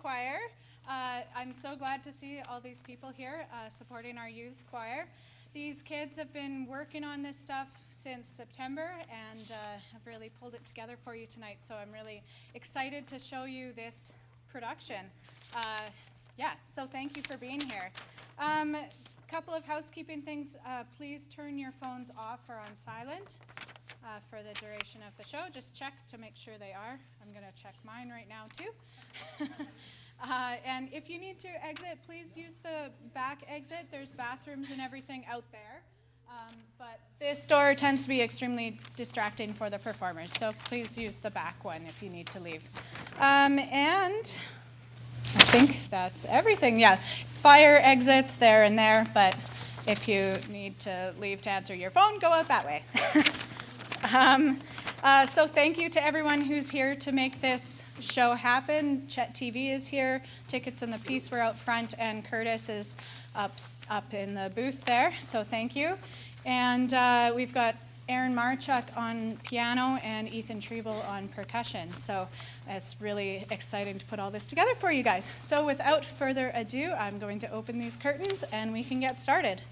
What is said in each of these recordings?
choir. I'm so glad to see all these people here supporting our youth choir. These kids have been working on this stuff since September and have really pulled it together for you tonight. So I'm really excited to show you this production. So thank you for being here. Couple of housekeeping things. Please turn your phones off or on silent for the duration of the show. Just check to make sure they are. I'm going to check mine right now too. And if you need to exit, please use the back exit. There's bathrooms and everything out there. But this door tends to be extremely distracting for the performers, so please use the back one if you need to leave. And I think that's everything. Yeah, fire exits there and there, but if you need to leave to answer your phone, go out that way. So thank you to everyone who's here to make this show happen. CHET TV is here, tickets and the piece were out front, and Curtis is up in the booth there, so thank you. And we've got Aaron Marchuk on piano and Ethan Treble on percussion. So it's really exciting to put all this together for you guys. So without further ado, I'm going to open these curtains and we can get started.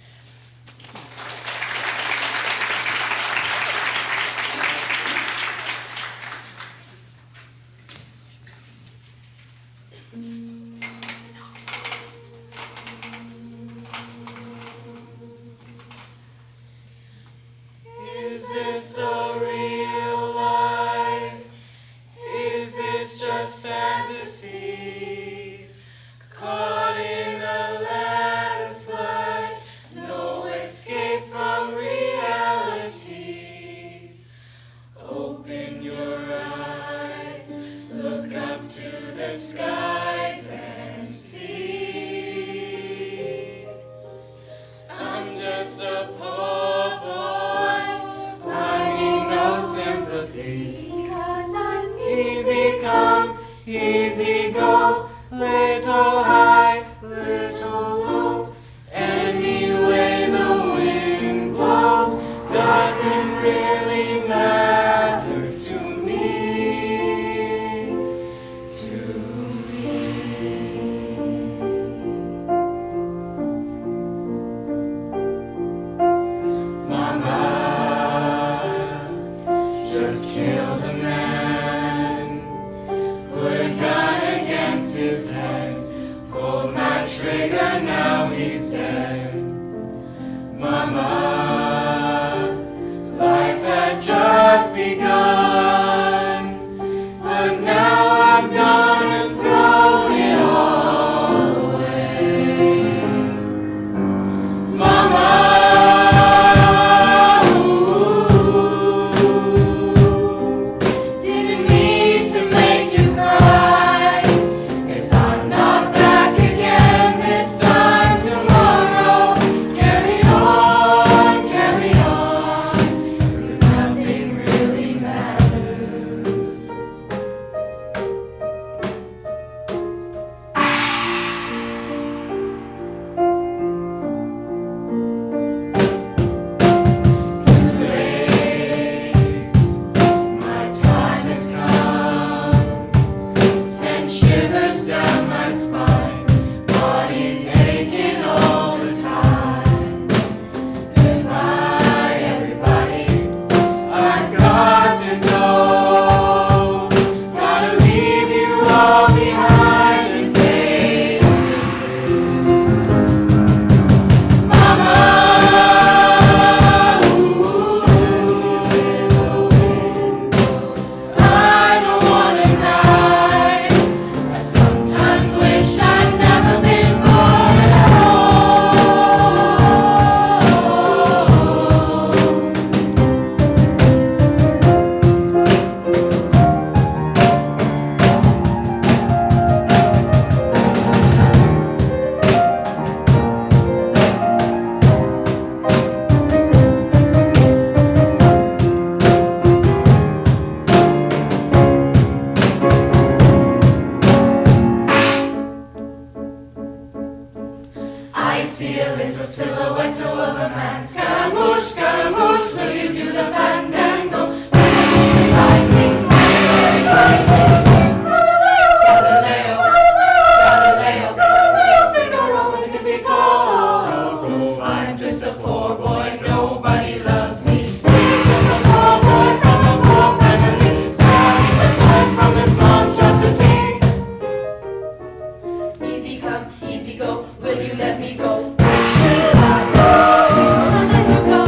you let me go? Bismillah, no, we will not let you go.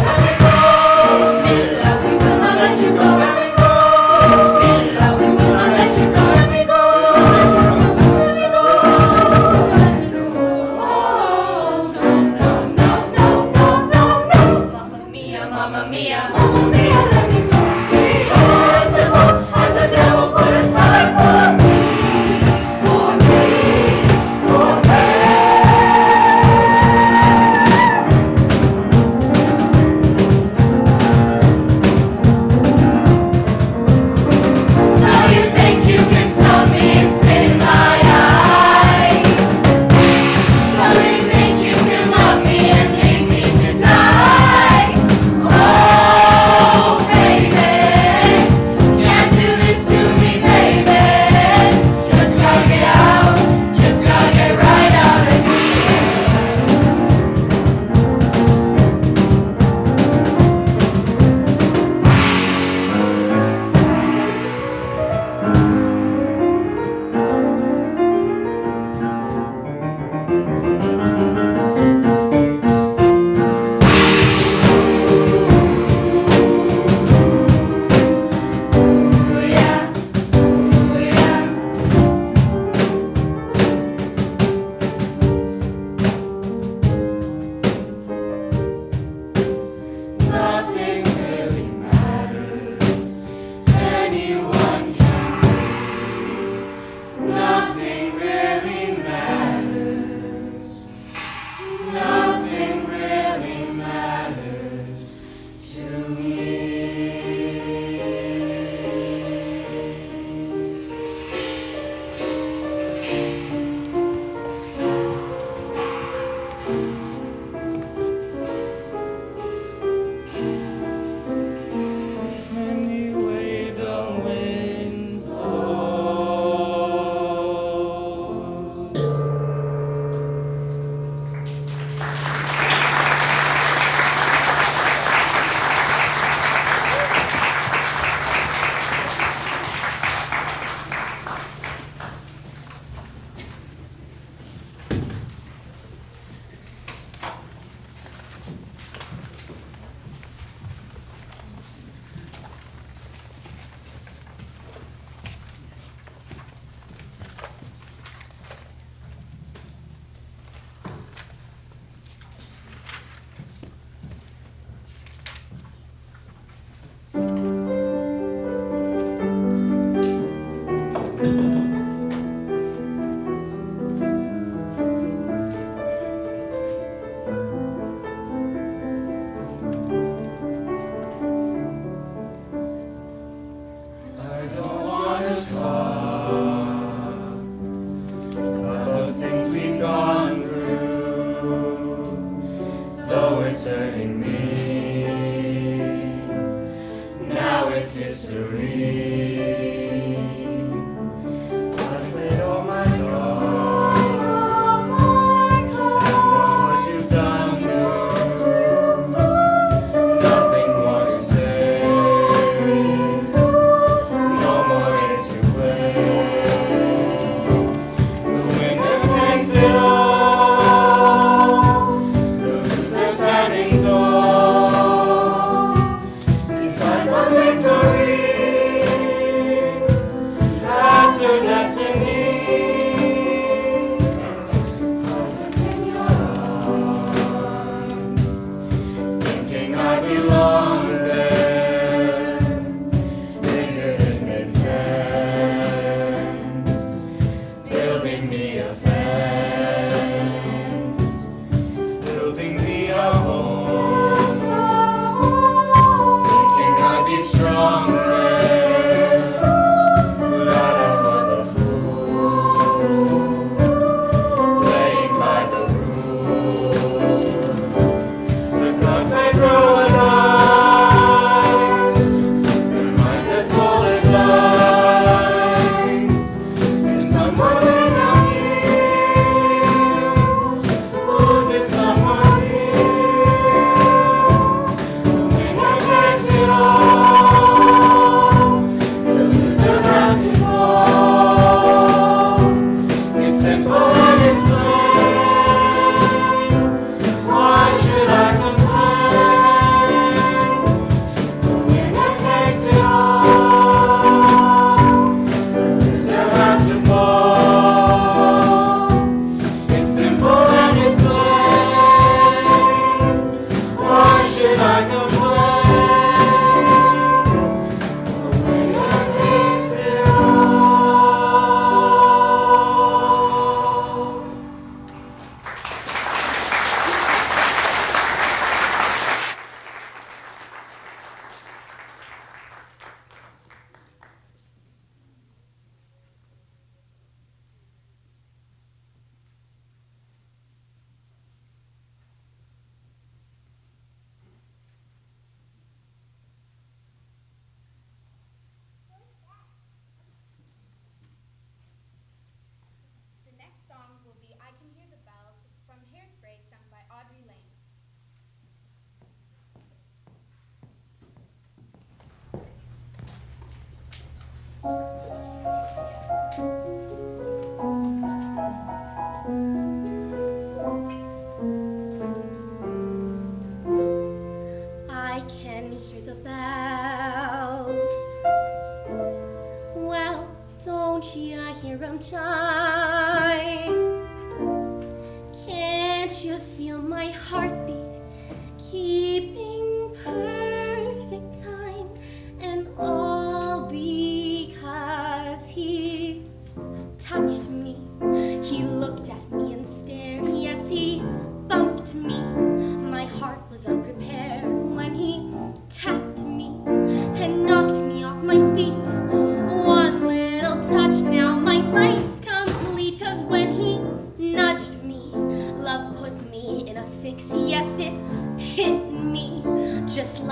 Bismillah, we will not let you go. Bismillah, we will not let you go. Mamma mia, let me go. Beelzebub has a devil put aside for me, for me, for me.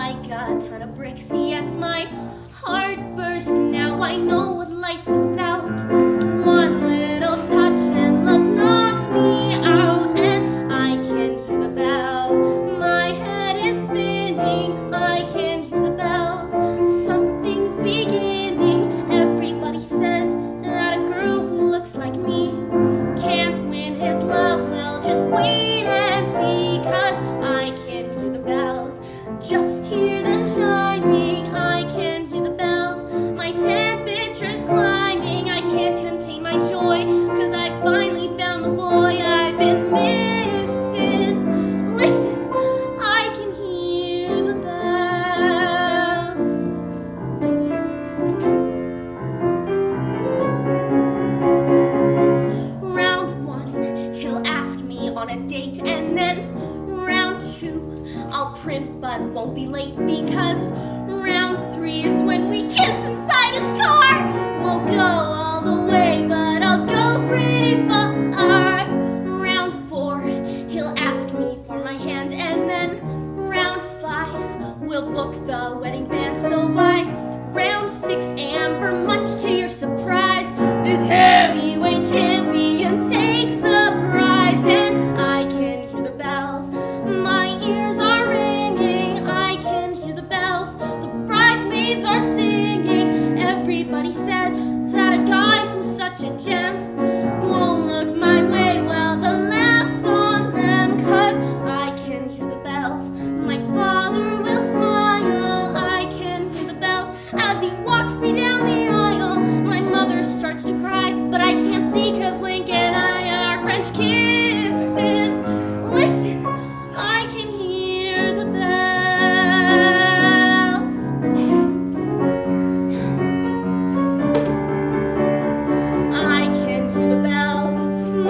like a ton of bricks. Yes, my heart burst. Now I know what life's about. One little touch and love's knocked me out, and I can hear the bells. My head is spinning. I can hear the bells. Something's beginning. Everybody says that a girl who looks like me can't win his love. Well, just wait and see, 'cause I can hear the bells. Just hear them chiming. I can hear the bells. My temperature's climbing. I can't contain my joy, 'cause I finally found the boy I've been missing. Listen, I can hear the bells. Round one, he'll ask me on a date, and then round two, I'll print but won't be late, because round three is when we kiss inside his car. Won't go all the way, but I'll go pretty far. Round four, he'll ask me for my hand, and then round five, we'll book the wedding band. So by round six, Amber, much to your surprise, this heavyweight champion takes the prize, and I can hear the bells. My ears are ringing. I can hear the bells. The bridesmaids are singing. Everybody says that a guy who's such a gem won't look my way. Well, the laugh's on them, 'cause I can hear the bells. My father will smile. I can hear the bells as he walks me down the aisle. My mother starts to cry, but I can't see, 'cause Link and I are French kissing. Listen, I can hear the bells. I can hear the bells.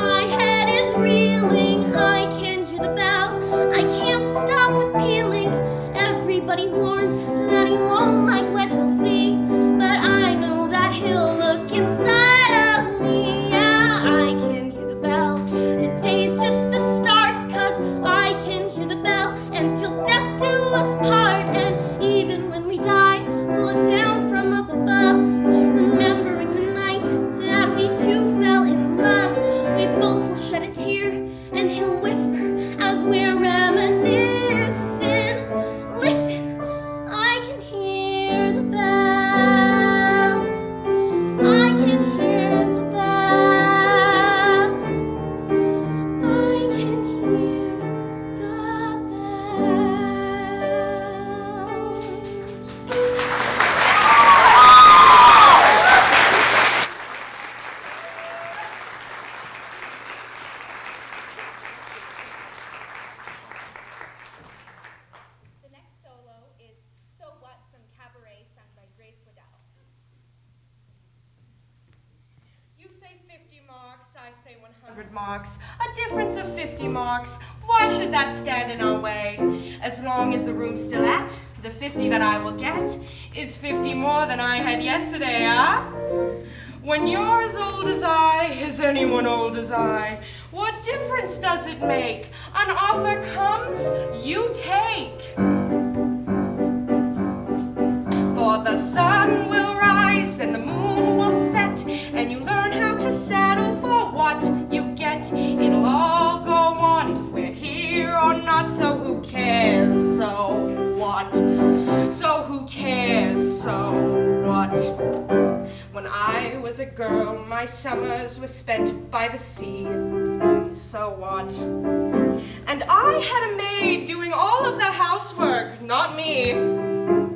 My head is reeling. I can hear the bells. I can't stop the pealing. Everybody warns that he won't like what he'll see, but I know that he'll look inside of me. Yeah, I can hear the bells. Today's just the start, 'cause I can hear the bells. And till death do us part, and even when we die, we'll look down from up above, remembering the night that we two fell in love. We both will shed a tear, and he'll whisper as we're reminiscing. Listen, I can hear the bells. I can hear the bells. I can hear the The next solo is So What from Cabaret, sung by Grace Waddell. You say 50 marks, I say 100 marks. A difference of 50 marks. Why should that stand in our way? As long as the room's still at, the 50 that I will get is 50 more than I had yesterday, huh? When you're as old as I, is anyone old as I? What difference does it make? An offer comes, you take. For the sun will rise and the moon will set, and you learn how to settle for what you get. It'll all go on if we're here or not, so who cares? So what? So who cares? So what? When I was a girl, my summers were spent by the sea. So what? And I had a maid doing all of the housework, not me.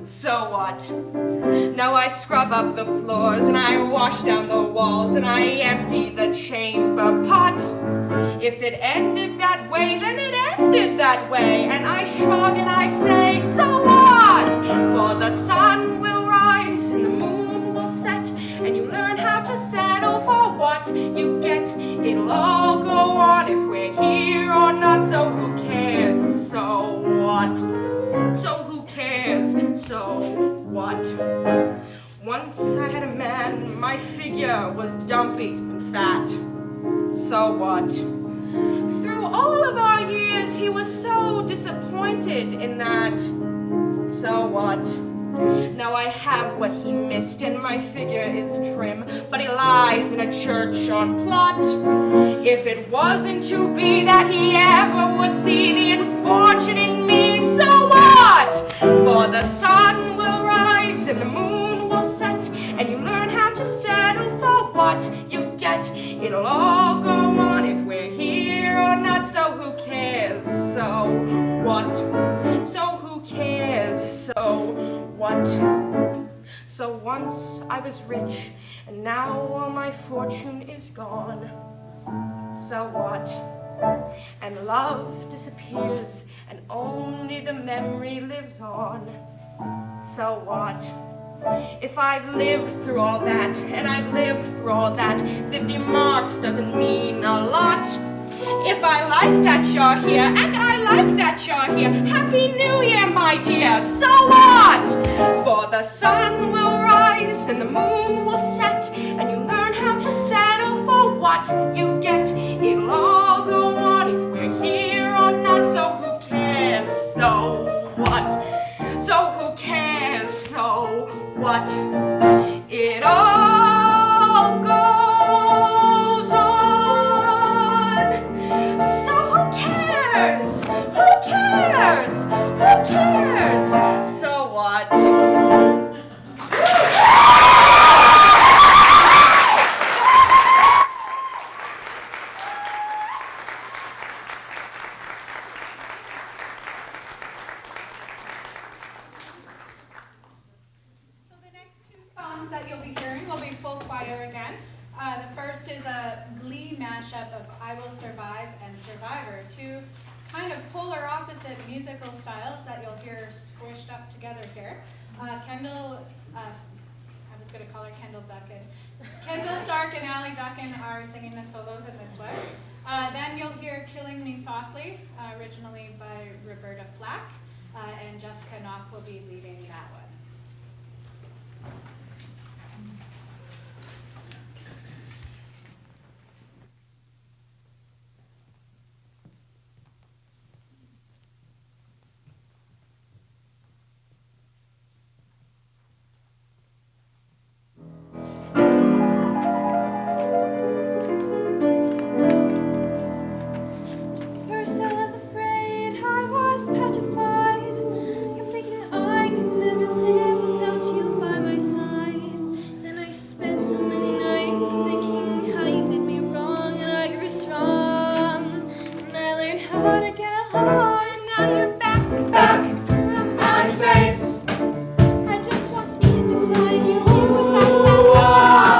So what? Now I scrub up the floors, and I wash down the walls, and I empty the chamber pot. If it ended that way, then it ended that way, and I shrug and I say, so what? For the sun will rise and the moon will set, and you learn how to settle for what you get. It'll all go on if we're here or not, so who cares? So what? So who cares? So what? Once I had a man, my figure was dumpy and fat. So what? Through all of our years, he was so disappointed in that. So what? Now I have what he missed, and my figure is trim, but he lies in a church on plot. If it wasn't to be that he ever would see the unfortunate in me, so what? For the sun will rise and the moon will set, and you learn how to settle for what you get. It'll all go on if we're here or not, so who cares? So what? So who cares? So what? So once I was rich, and now all my fortune is gone. So what? And love disappears, and only the memory lives on. So what? If I've lived through all that, and I've lived through all that, 50 marks doesn't mean a lot. If I like that you're here, and I like that you're here, Happy New Year, my dear, so what? For the sun will rise and the moon will set, and you learn how to settle for what you get. It'll all go on if we're here or not, so who cares? So what? So who cares? So what? It all goes on. So who cares? Who cares? Who cares? So what? Songs that you'll be hearing will be full choir again. The first is a glee mashup of I Will Survive and Survivor, two kind of polar opposite musical styles that you'll hear squished up together here. Kendall, I was going to call her Kendall Duncan. Kendall Stark and Allie Duncan are singing the solos in this one. Then you'll hear Killing Me Softly, originally by Roberta Flack, and Jessica Knock will be leading that one. First I was afraid, I was petrified, kept thinking I could never live without you by my side. Then I spent so many nights thinking how you did me wrong, and I grew strong, and I learned how to get along. And now you're back from outer space. I just walked in to find you here with that tattoo on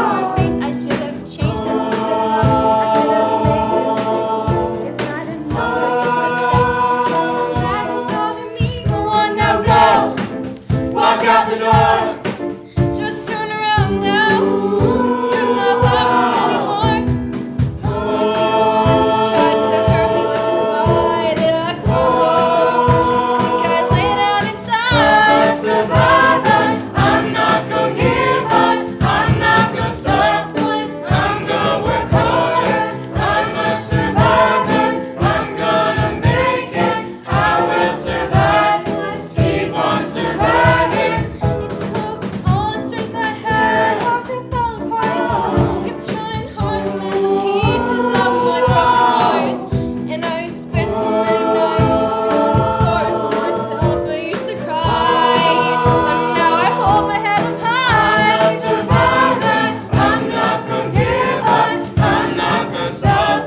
my face. I should have changed this because I could have made you Mickey if I didn't know that you bother me. Come on now, go. Walk out the door. Just turn around now. 'Cause you're not loving anymore. You're too old. You tried to hurt me with a fight, and I crumbled. Think I'd lay down and die. I'm a survivor. I'm not gonna give up. I'm not gonna stop. I'm gonna work harder. I'm a survivor. I'm gonna make it. I will survive. Keep on surviving. It took all the strength I had to fall apart. Kept trying hard to mend the pieces of my broken heart. And I spent so many nights feeling sorry for myself. I used to cry, but now I hold my head up high. I'm a survivor. I'm not gonna give up. I'm not gonna stop.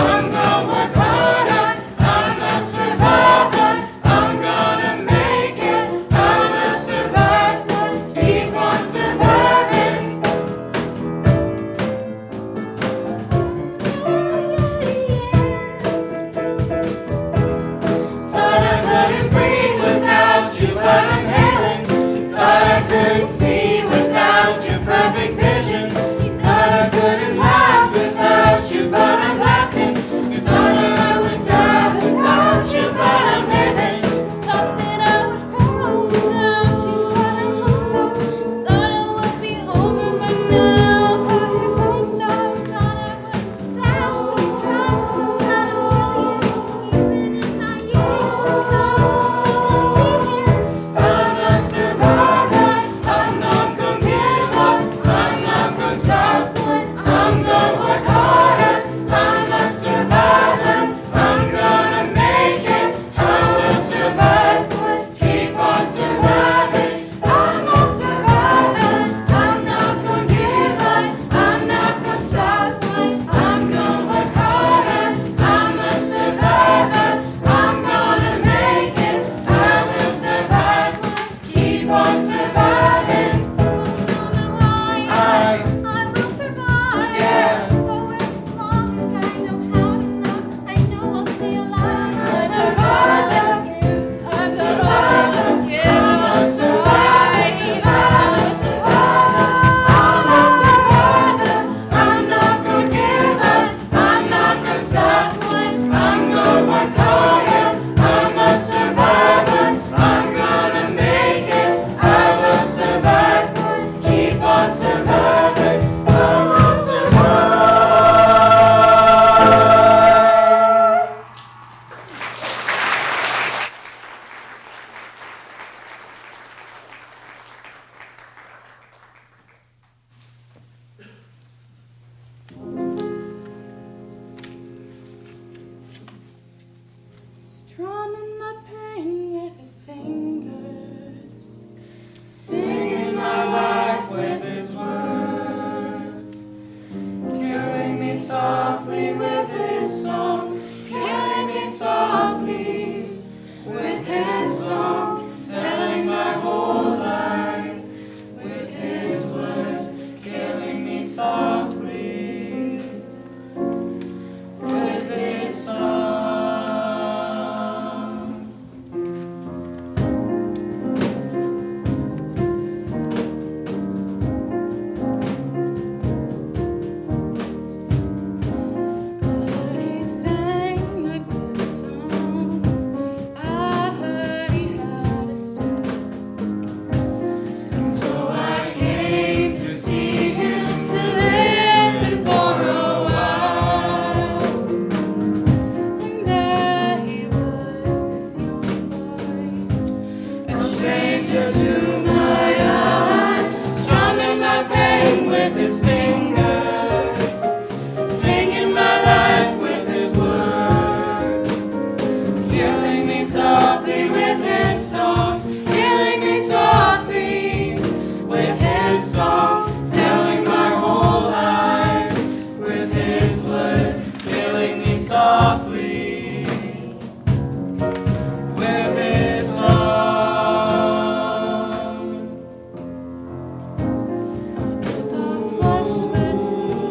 I'm gonna work harder. I'm a survivor. I'm gonna make it. I will survive. Keep on surviving. Thought I couldn't breathe without you, but I'm hailing. Thought I couldn't see without your perfect vision. Thought I couldn't last without you, but I'm lasting. Thought that I would die without you, but I'm living. Thought that I would fall without you, but I'm hooked up. Thought it would be over by now, but it won't stop. Thought I wouldn't sound as proud, thought I was silly, even in my years to come. Think I'd be here. fingers, singing my life with his words, killing me softly with his song, killing me softly with his song, telling my whole life with his words, killing me softly with his song. He sang a good song. I heard he had a style. So I came to see him, to listen for a while. And there he was, this young boy, a stranger to my eyes, strumming my pain with his fingers, singing my life with his words, killing me softly with his song, killing me softly with his song, telling my whole life with his words, killing me softly with his song. Fields are flushed with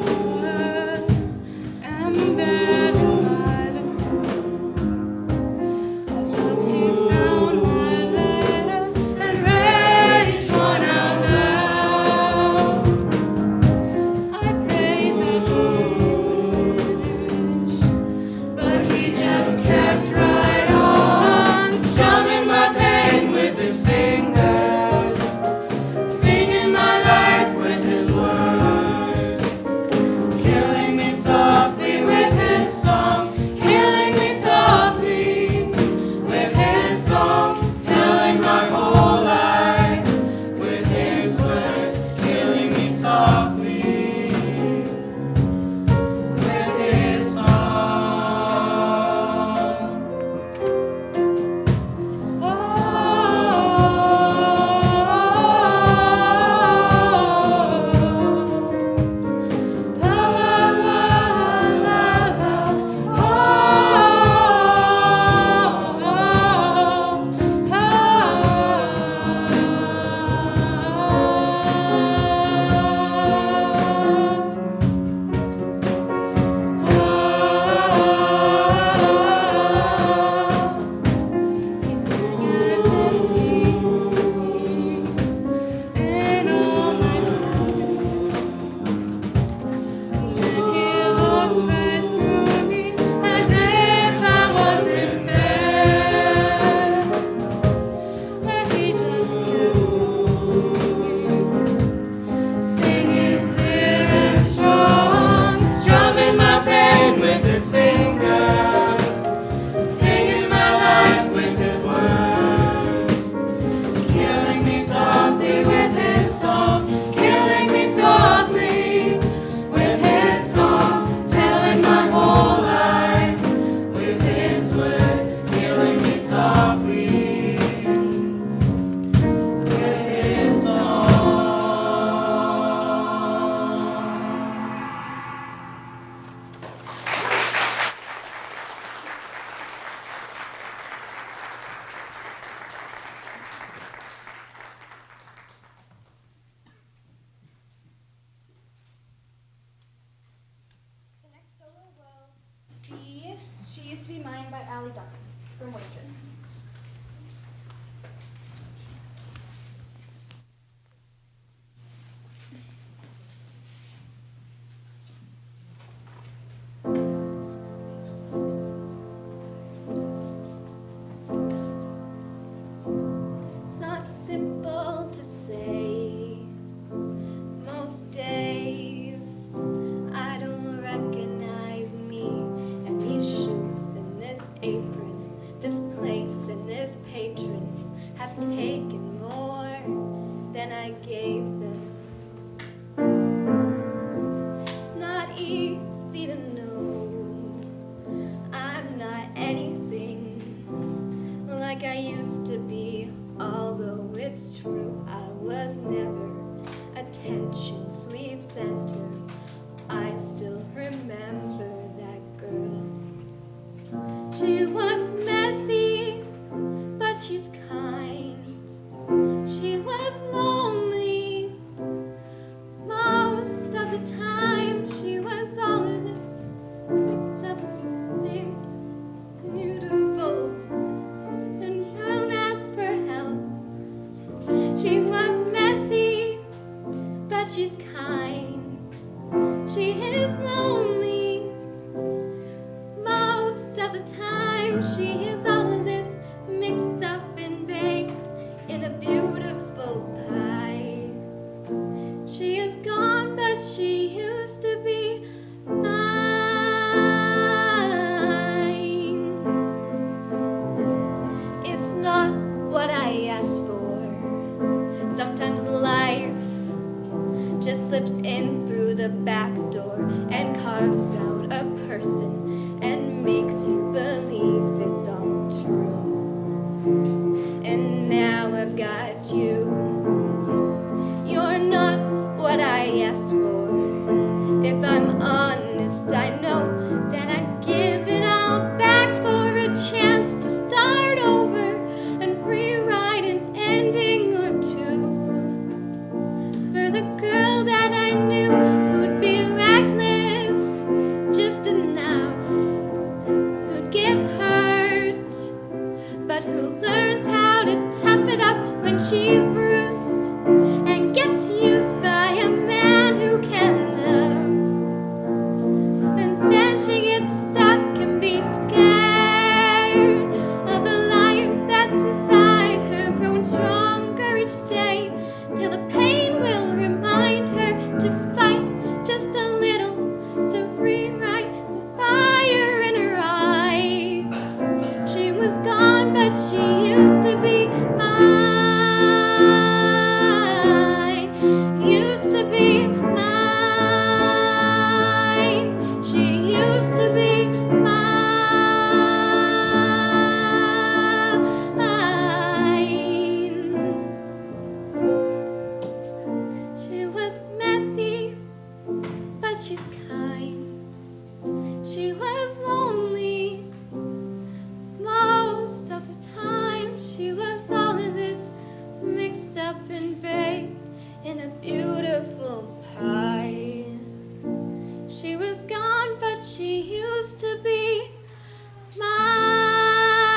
fever, embarrassed by the crowd. I felt he found my letters and read each one out loud. I prayed that he would finish, but he just kept right on, strumming my pain with his fingers, singing my life with his words, killing me softly with his song, killing me softly with his song, telling my whole life with his words, killing me softly with his song. Oh, la la la la la. He sang as if he knew me in all my darkest hours. And then he looked right through me as if I wasn't there. And he just kept on singing clear and strong, strumming my pain with his fingers, singing my life with his words, killing me softly with his song, killing me softly with his song, telling my whole life with his words, killing me softly with his song. The next solo will be She Used to Be Mine by Allie Duncan from Waitress. It's not simple to say. Most days I don't recognize me and these shoes and this apron, this place and this patrons have taken more than I gave them. It's not easy to know I'm not anything like I used to be. Although it's true I was never attention, sweet center, I still remember that girl. She was messy, but she's kind. She was lonely most of the time. She was all of it mixed up, big, beautiful, and won't ask for help. She was messy, but she's kind. She is lonely most of the time. She is all of this mixed up and baked in a beautiful pie. She is gone, but she used to be mine. It's not what I asked for. Sometimes life just slips in through the back door and carves out a person and makes you believe it's all true. And now I've got you. You're not what I asked for. If I'm honest, I know that I'd give it all back for a chance to start over and rewrite an ending or two. For the girl that I knew who'd be reckless just enough, who'd get hurt, but who learns how to tough it up when she's bruised and gets used by a man who can love. And then she gets stuck and be scared of the life that's inside her, growing stronger each day till the pain will remind her to fight just a little to rewrite the fire in her eyes. She was gone, but she used to be mine. Used to be mine. She used to be mine. She was messy, but she's kind. She was lonely most of the time. She was all of this mixed up and baked in a beautiful pie. She was gone, but she used to be mine.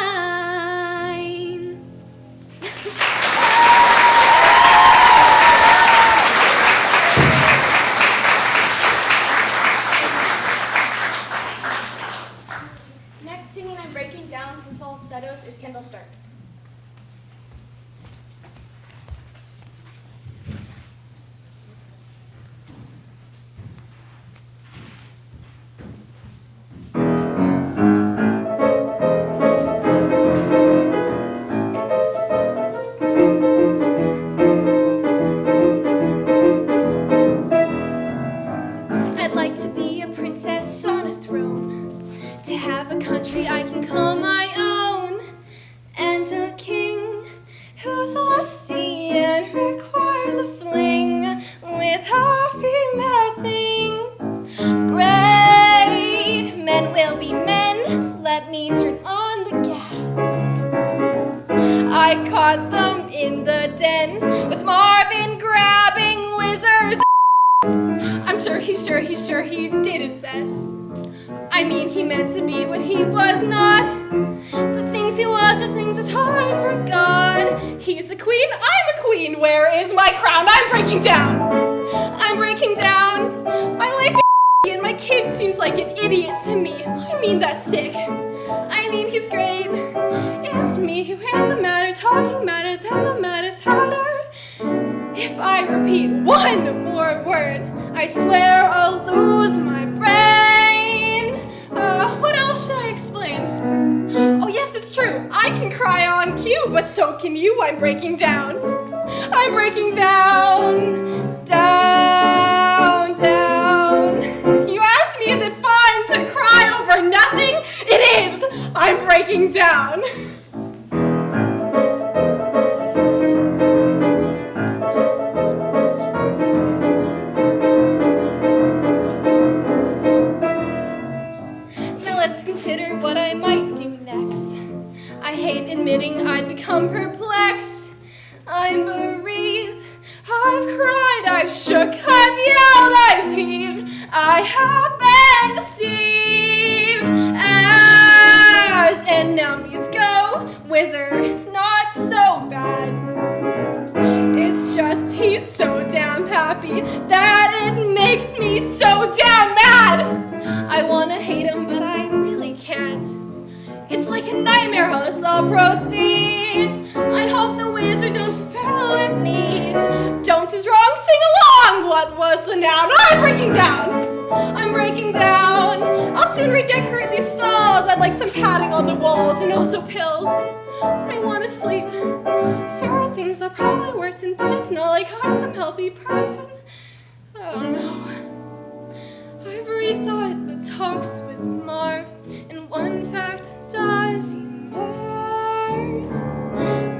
Next singing I'm Breaking Down from Falsettos is Kendall Stark. I'd like to be a princess on a throne, to have a country I can call my own, and a king who's lusty and requires a fling with a female thing. Great men will be men, let me turn on the gas. I caught them in the den with Marvin grabbing wizards. I'm sure he did his best. I mean, he meant to be what he was not. The things he was, just things that I forgot. He's a queen, I'm a queen. Where is my crown? I'm breaking down. I'm breaking down. My life and my kid seems like an idiot to me. I mean, that's sick. I mean, he's great. It's me who has the matter, talking matter than the Maddest Hatter. If I repeat one more word, I swear I'll lose my brain. What else should I explain? Oh yes, it's true, I can cry on cue, but so can you. I'm breaking down. I'm breaking down. Down, down. You asked me, is it fun to cry over nothing? It is. I'm breaking down. hate admitting I'd become perplexed. I'm bereaved, I've cried, I've shook, I've yelled, I've heaved, I have been deceived. As enemies go, Wizard's not so bad. It's just he's so damn happy that it makes me so damn mad. I wanna hate him, but I really can't. It's like a nightmare how this all proceeds. I hope the wizard don't fulfill his need. Don't is wrong, sing along. What was the noun? I'm breaking down. I'm breaking down. I'll soon redecorate these stalls. I'd like some padding on the walls and also pills. I want to sleep. Sure, things are probably worsened, but it's not like I'm some healthy person. I don't know. I've rethought the talks with Marv, and one fact does emerge.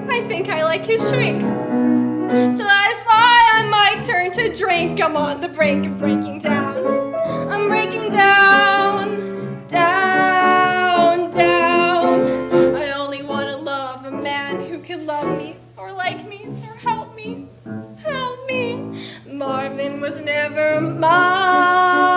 I think I like his shrink, so that is why I might turn to drink. I'm on the brink of breaking down. I'm breaking down, down, down. I only want to love a man who can love me, or like me, or help me, help me. Marvin was never mine.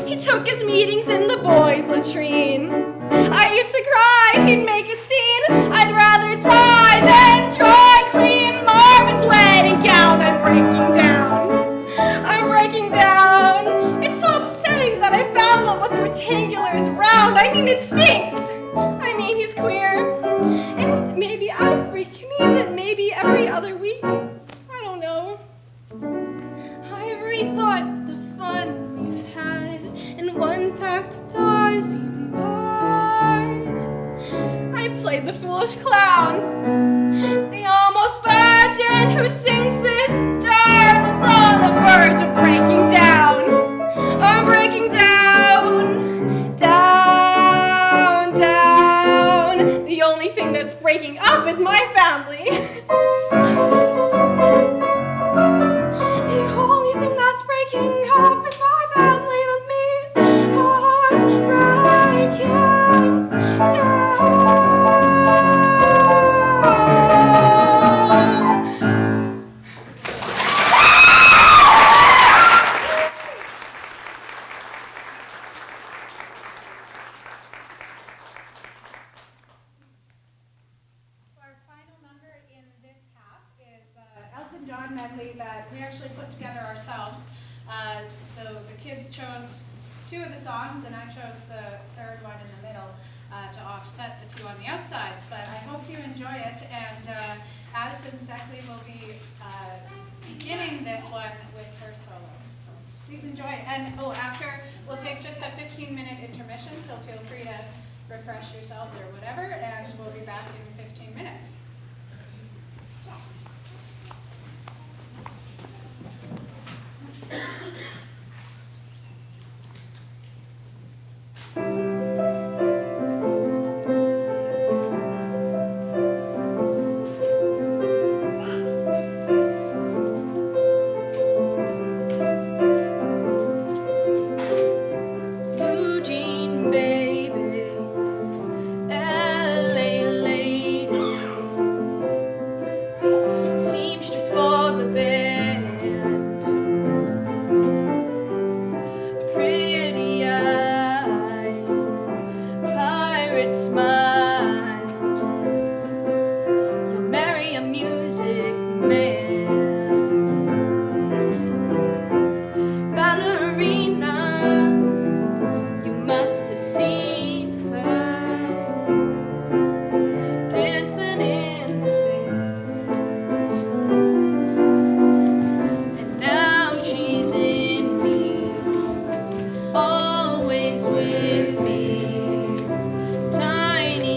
He took his meetings in the boys' latrine. I used to cry, he'd make a scene. I'd rather die than dry clean Marvin's wedding gown. I'm breaking down. I'm breaking down. It's so upsetting that I found that what's rectangular is round. I mean, it stinks. I mean, he's queer. And maybe I'm a freak. He means it maybe every other week. I don't know. I've rethought the fun we've had, and one fact does emerge. I played the foolish clown, the almost virgin who sings this dirge is on the verge of breaking down. I'm breaking down, down, down. The only thing that's breaking up is my family. The only thing that's breaking up is my family with me. I'm breaking down. Our final number in this half is Elton John medley that we actually put together ourselves. So the kids chose two of the songs, and I chose the third one in the middle to offset the two on the outsides. But I hope you enjoy it, and Addison Steckley will be beginning this one with her solo. So please enjoy it. And after, we'll take just a 15-minute intermission, so feel free to refresh yourselves or whatever, and we'll be back in 15 minutes. Blue jean baby, LA lady, seamstress for the band, pretty eye, pirate smile, you'll marry a music man. Ballerina, you must have seen her dancing in the sand, and now she's in me, always with me, tiny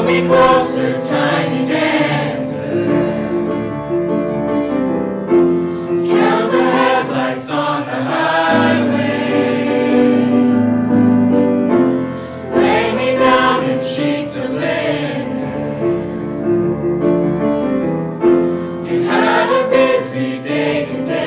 me closer, tiny dancer. Count the headlights on the highway. Lay me down in sheets of linen. You had a busy day today.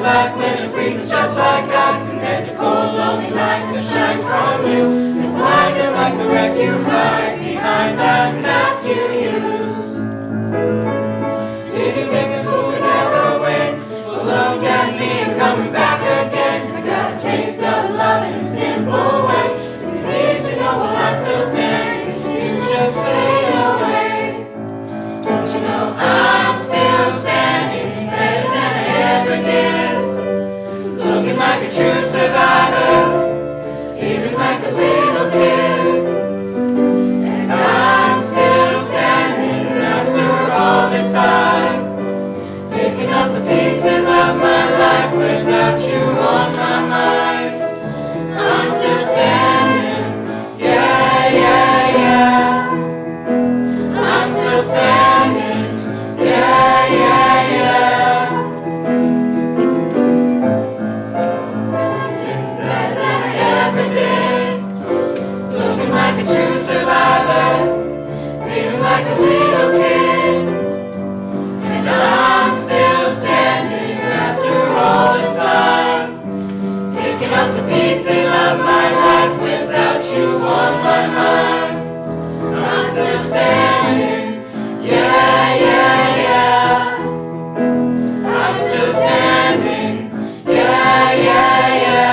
Like when it freezes just like ice, and there's a cold lonely light that shines from you. You wind up like the wreck you hide behind that mask you use. Did you think this fool could ever win? Well, look at me, I'm coming back again. I got a taste of love in a simple way. If you need to know while I'm still standing, you just fade away. Don't you know I'm still standing, better than I ever did? Looking like a true survivor, feeling like a little kid. And I'm still standing after all this time, picking up the pieces of my life without you on my mind. I'm still standing, yeah, yeah, yeah. I'm still standing, yeah, yeah, yeah. Looking like a true survivor, feeling like a little kid. And I'm still standing after all this time, picking up the pieces of my life without you on my mind. I'm still standing, yeah, yeah, yeah. I'm still standing, yeah, yeah, yeah.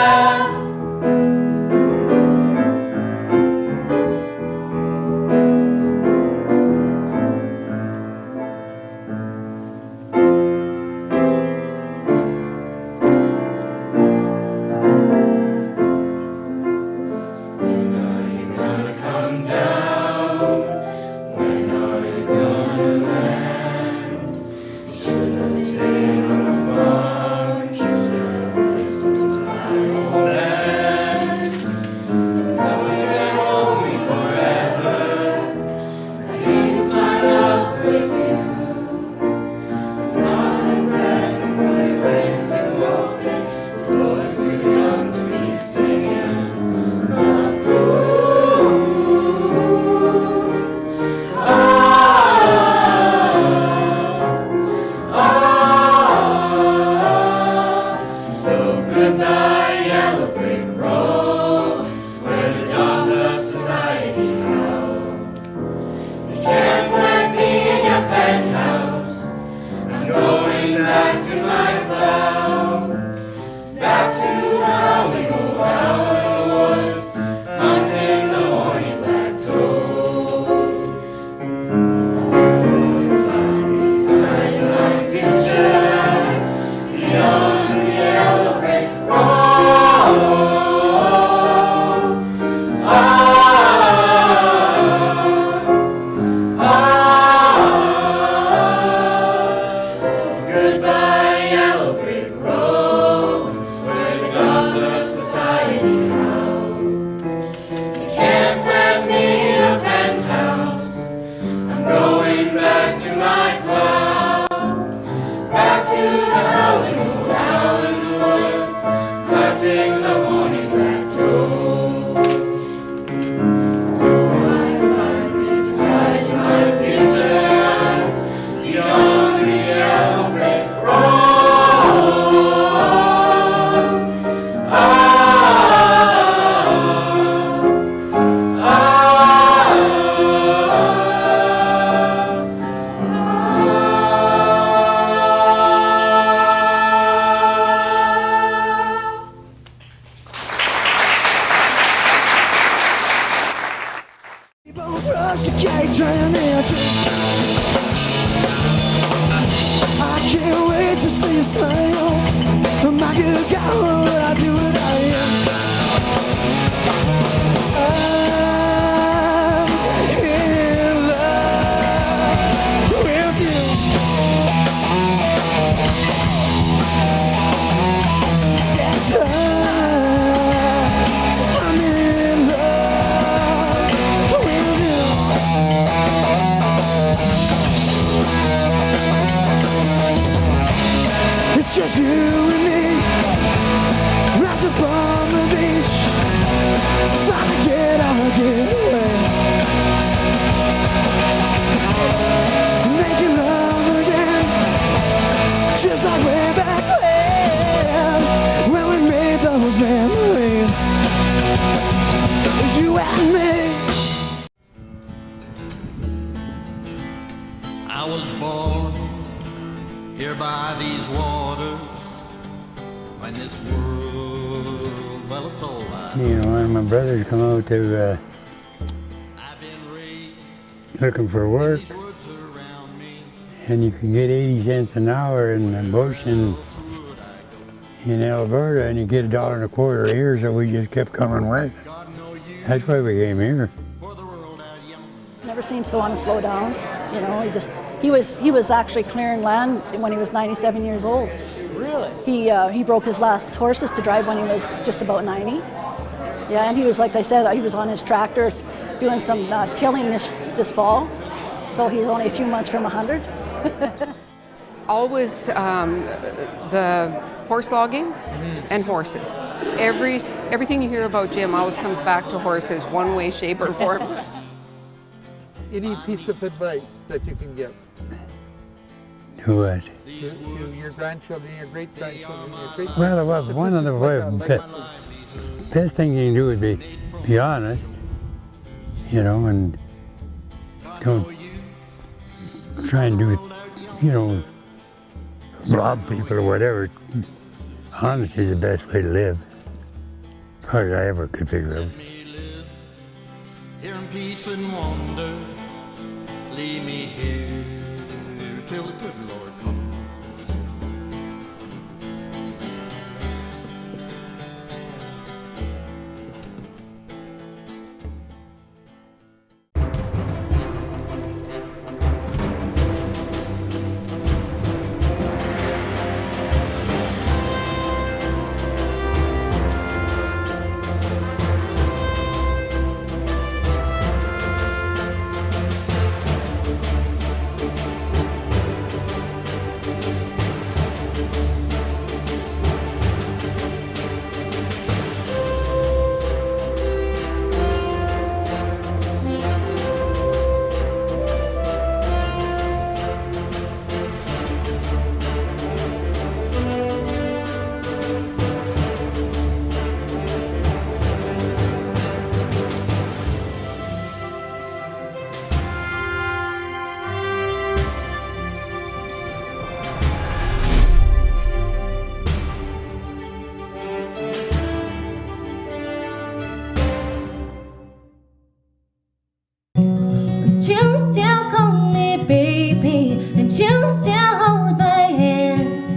My good God, what would I do without you? You know, and my brothers come out to looking for work, and you can get 80 cents an hour in the bush in Alberta, and you get $1.25 here, so we just kept coming west. That's why we came here. Never seems to want to slow down. You know, he was actually clearing land when he was 97 years old. Really? He broke his last horses to drive when he was just about 90. Yeah, and he was, like I said, he was on his tractor doing some tilling this fall. So he's only a few months from 100. Always the horse logging and horses. Everything you hear about Jim always comes back to horses, one way, shape, or form. Any piece of advice that you can give To what? to your grandchildren, your great-grandchildren, your great... Well, one of the best thing you can do is be honest, you know, and don't try and do, you know, rob people or whatever. Honesty is the best way to live, as far as I ever could figure out. Here in peace and wonder, leave me here till the good Lord comes. You still call me baby, and you still hold my hand.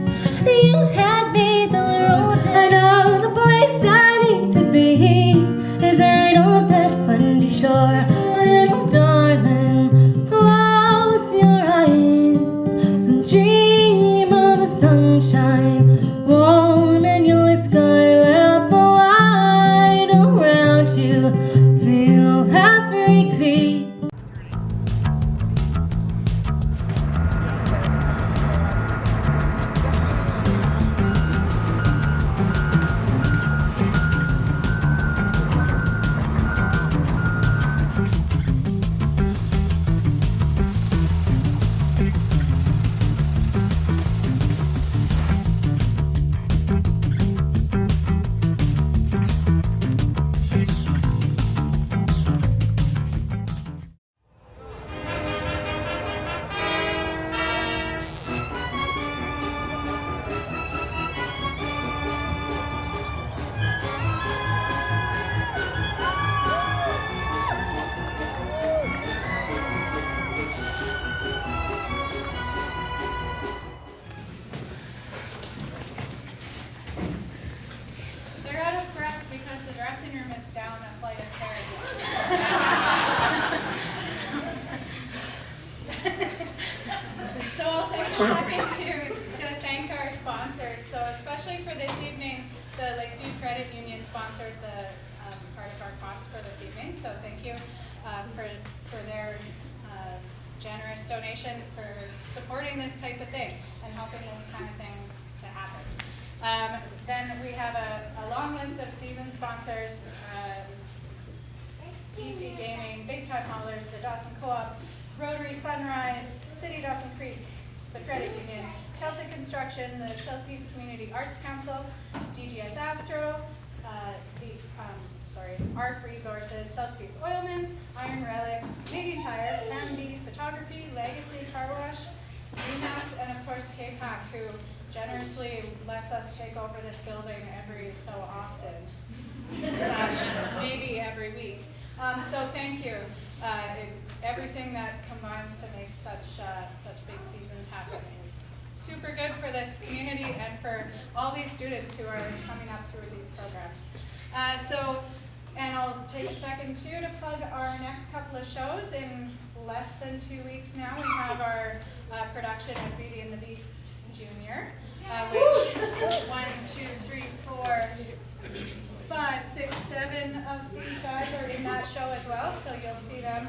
You had me the road, I know the place I need to be is right on that funny shore. Little darling, close your eyes and dream of the sunshine, warm in your sky. Let the light around you feel every crease. They're out of breath because the dressing room is down a flight of stairs. So I'll take a second to thank our sponsors. So especially for this evening, the Lakeview Credit Union sponsored the part of our costs for this evening. So thank you for their generous donation for supporting this type of thing and helping this kind of thing to happen. Then we have a long list of season sponsors, PC Gaming, Big Time Haulers, the Dawson Co-op, Rotary Sunrise, City Dawson Creek, the Credit Union, Celtic Construction, the Southeast Community Arts Council, DGS Astro, ARC Resources, Southeast Oilmans, Iron Relics, Canadian Tire, Canby, Photography, Legacy Car Wash, UMass, and of course K-PAC, who generously lets us take over this building every so often. maybe every week. So thank you. Everything that combines to make such big seasons happen is super good for this community and for all these students who are coming up through these programs. And I'll take a second too to plug our next couple of shows. In less than 2 weeks now, we have our production of Beauty and the Beast Junior, which 1, 2, 3, 4, 5, 6, 7 of these guys are in that show as well. So you'll see them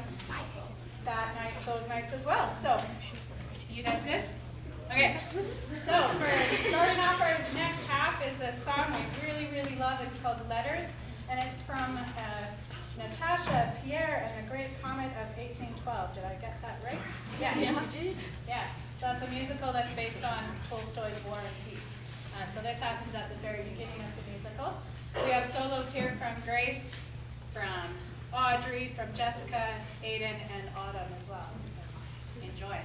that night, those nights as well. So, you guys good? Okay. So for starting off our next half is a song we really, really love. It's called Letters. And it's from Natasha Pierre and the Great Comet of 1812. Did I get that right? Yes. Yeah. Yes. So that's a musical that's based on Tolstoy's War and Peace. So this happens at the very beginning of the musical. We have solos here from Grace, from Audrey, from Jessica, Aiden, and Autumn as well. So enjoy.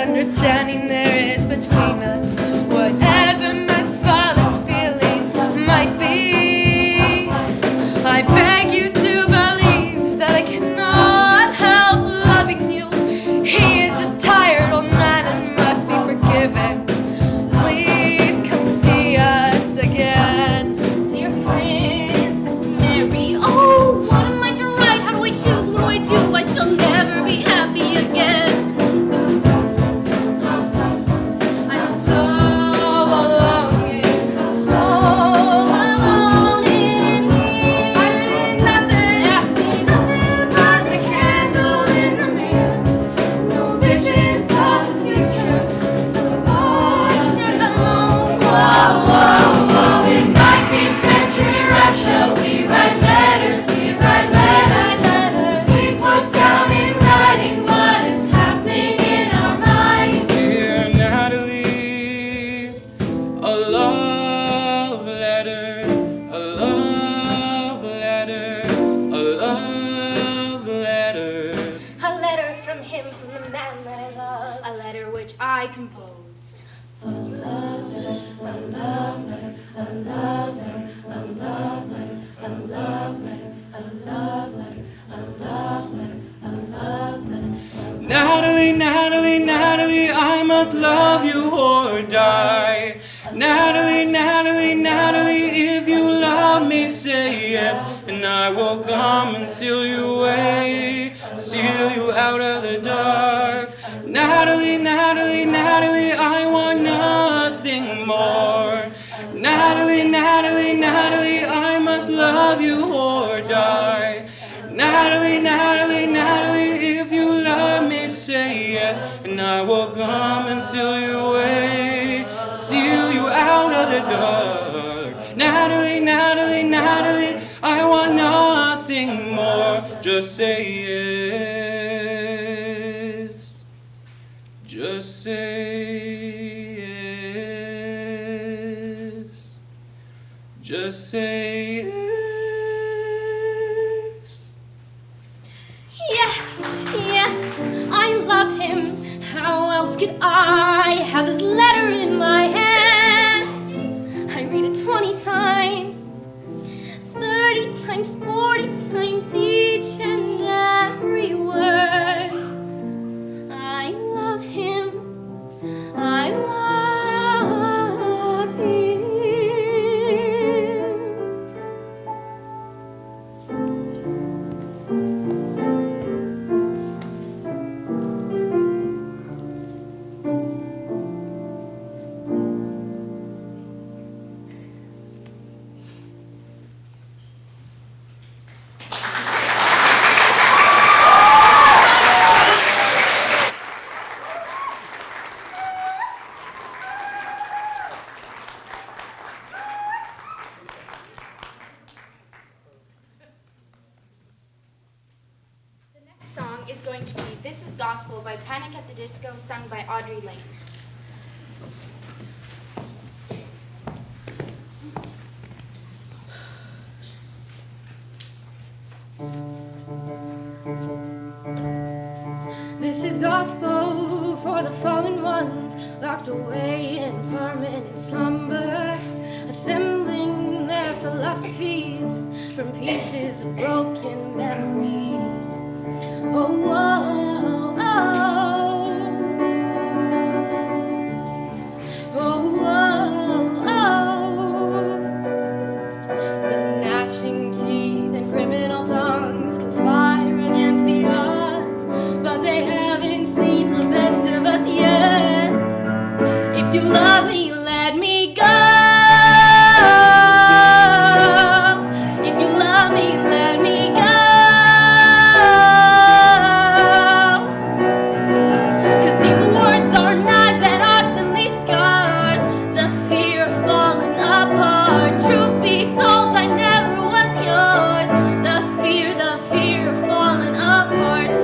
Misunderstanding there is between us, whatever my father's feelings might be. I beg you to believe that I cannot help loving you. He is a tired old man and must be forgiven. Please come see us again. Dear Princess Mary, oh, what am I to write? How do I choose? What do I do? I shall never be happy again. I'm so alone here, so alone. Natalie, Natalie, Natalie, I must love you or die. Natalie, Natalie, Natalie, if you love me, say yes, and I will come and seal you away, seal you out of the dark. Natalie, Natalie, Natalie, I want nothing more. Natalie, Natalie, Natalie, I must love you or die. Natalie, Natalie, Natalie, if you love me, say yes, and I will come and seal you away, seal you out of the dark. Natalie, Natalie, Natalie, I want nothing more, just say yes, just say yes, just say yes. Yes, yes, I love him. How else could I have his letter in my hand? I read it 20 times, 30 times, 40 times, each and every word. I love him. I love him. The next song is going to be This Is Gospel by Panic at the Disco, sung by Audrey Lane. This is gospel for the fallen ones, locked away in permanent slumber, assembling their philosophies from pieces of broken memories. Oh, oh, oh. Oh, oh, oh. The gnashing teeth and criminal tongues conspire against the odds, but they haven't seen the best of us yet. If you love me, let me go. If you love me, let me go. 'Cause these words are knives that often leave scars. The fear of falling apart. Truth be told, I never was yours. The fear of falling apart.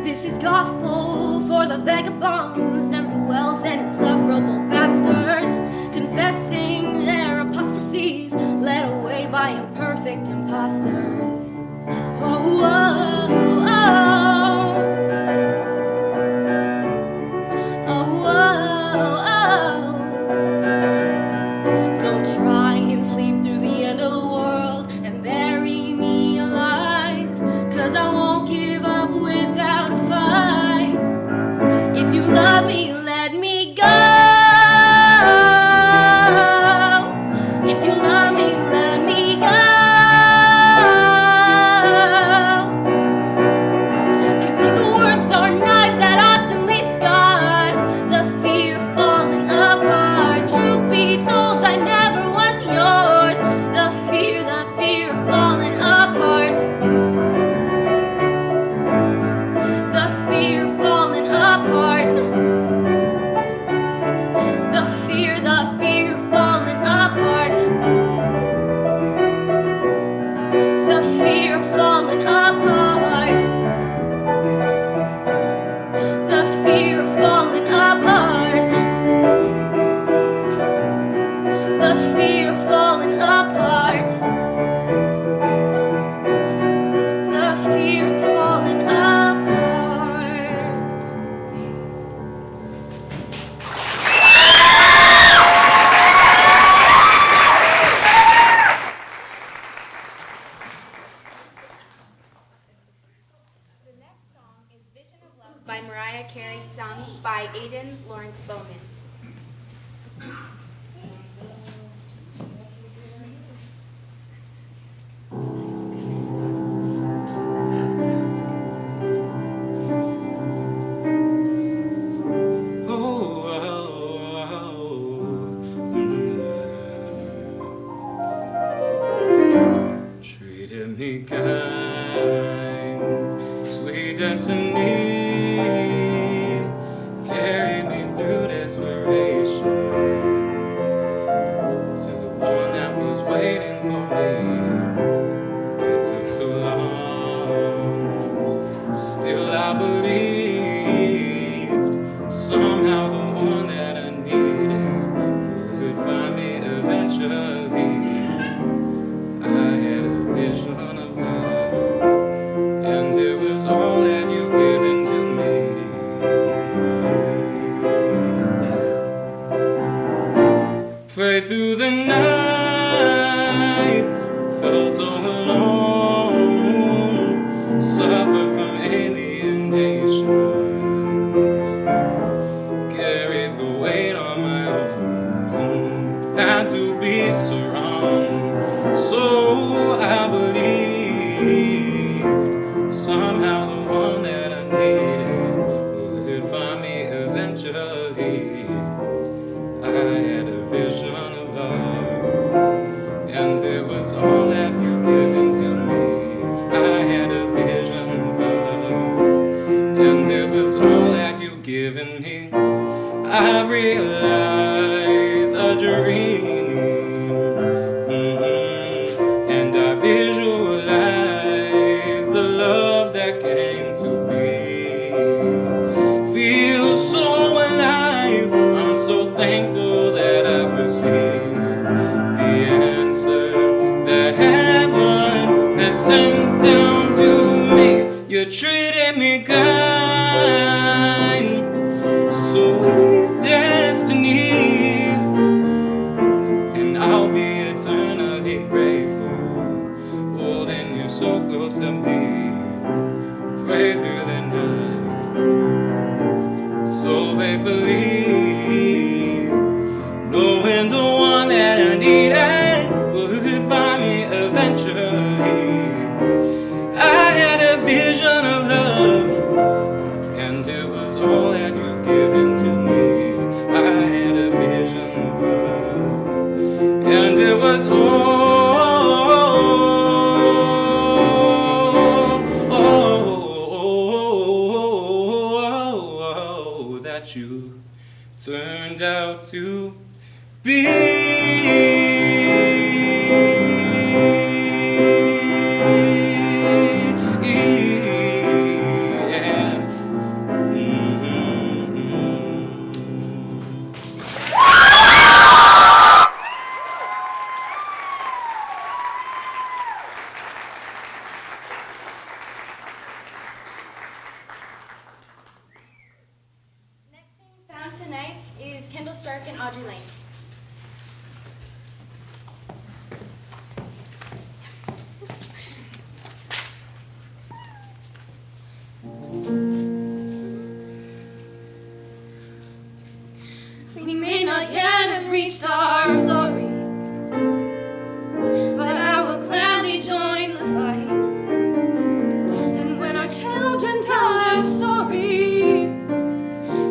This is gospel for the vagabonds, ne'er-do-wells and insufferable bastards, confessing their apostasies, led away by imperfect imposters. Oh, oh, oh. Oh, oh, oh. Don't try and sleep through the end of the world and bury me alive, 'cause I won't give up without a fight. If you love me, let me go. by Mariah Carey, sung by Aidan Lawrence Bowman. Treated me kind, sweet destiny, carried me through desperation to the one that was waiting for me. It took so long, still I believed somehow the one that I needed would find me eventually. I had a vision of love, and it was all that you've given to me. Prayed through the nights, felt so alone, suffered from alienation, carried the weight on my own, had to be surrounded. So I believed somehow the one that I needed would find me eventually. I had a vision of love, and it was all that you've given to me. I had a vision of love, and it was all that you've given me. I realized a dream. And I visualize the love that came to be. Feel so alive, I'm so thankful that I received the answer that heaven has sent down to me. You treated me kind, sweet destiny, and I'll be eternally grateful, holding you so close to me. Pray through the nights, so faithfully, knowing the one that I needed would find me eventually. I had a vision of love, and it was all that you've given to me. I had a vision of love, and it was all that you turned out to be. Yeah. Next scene found tonight is Kendall Stark and Audrey Lane. We may not yet have reached our glory, but I will gladly join the fight. And when our children tell their story,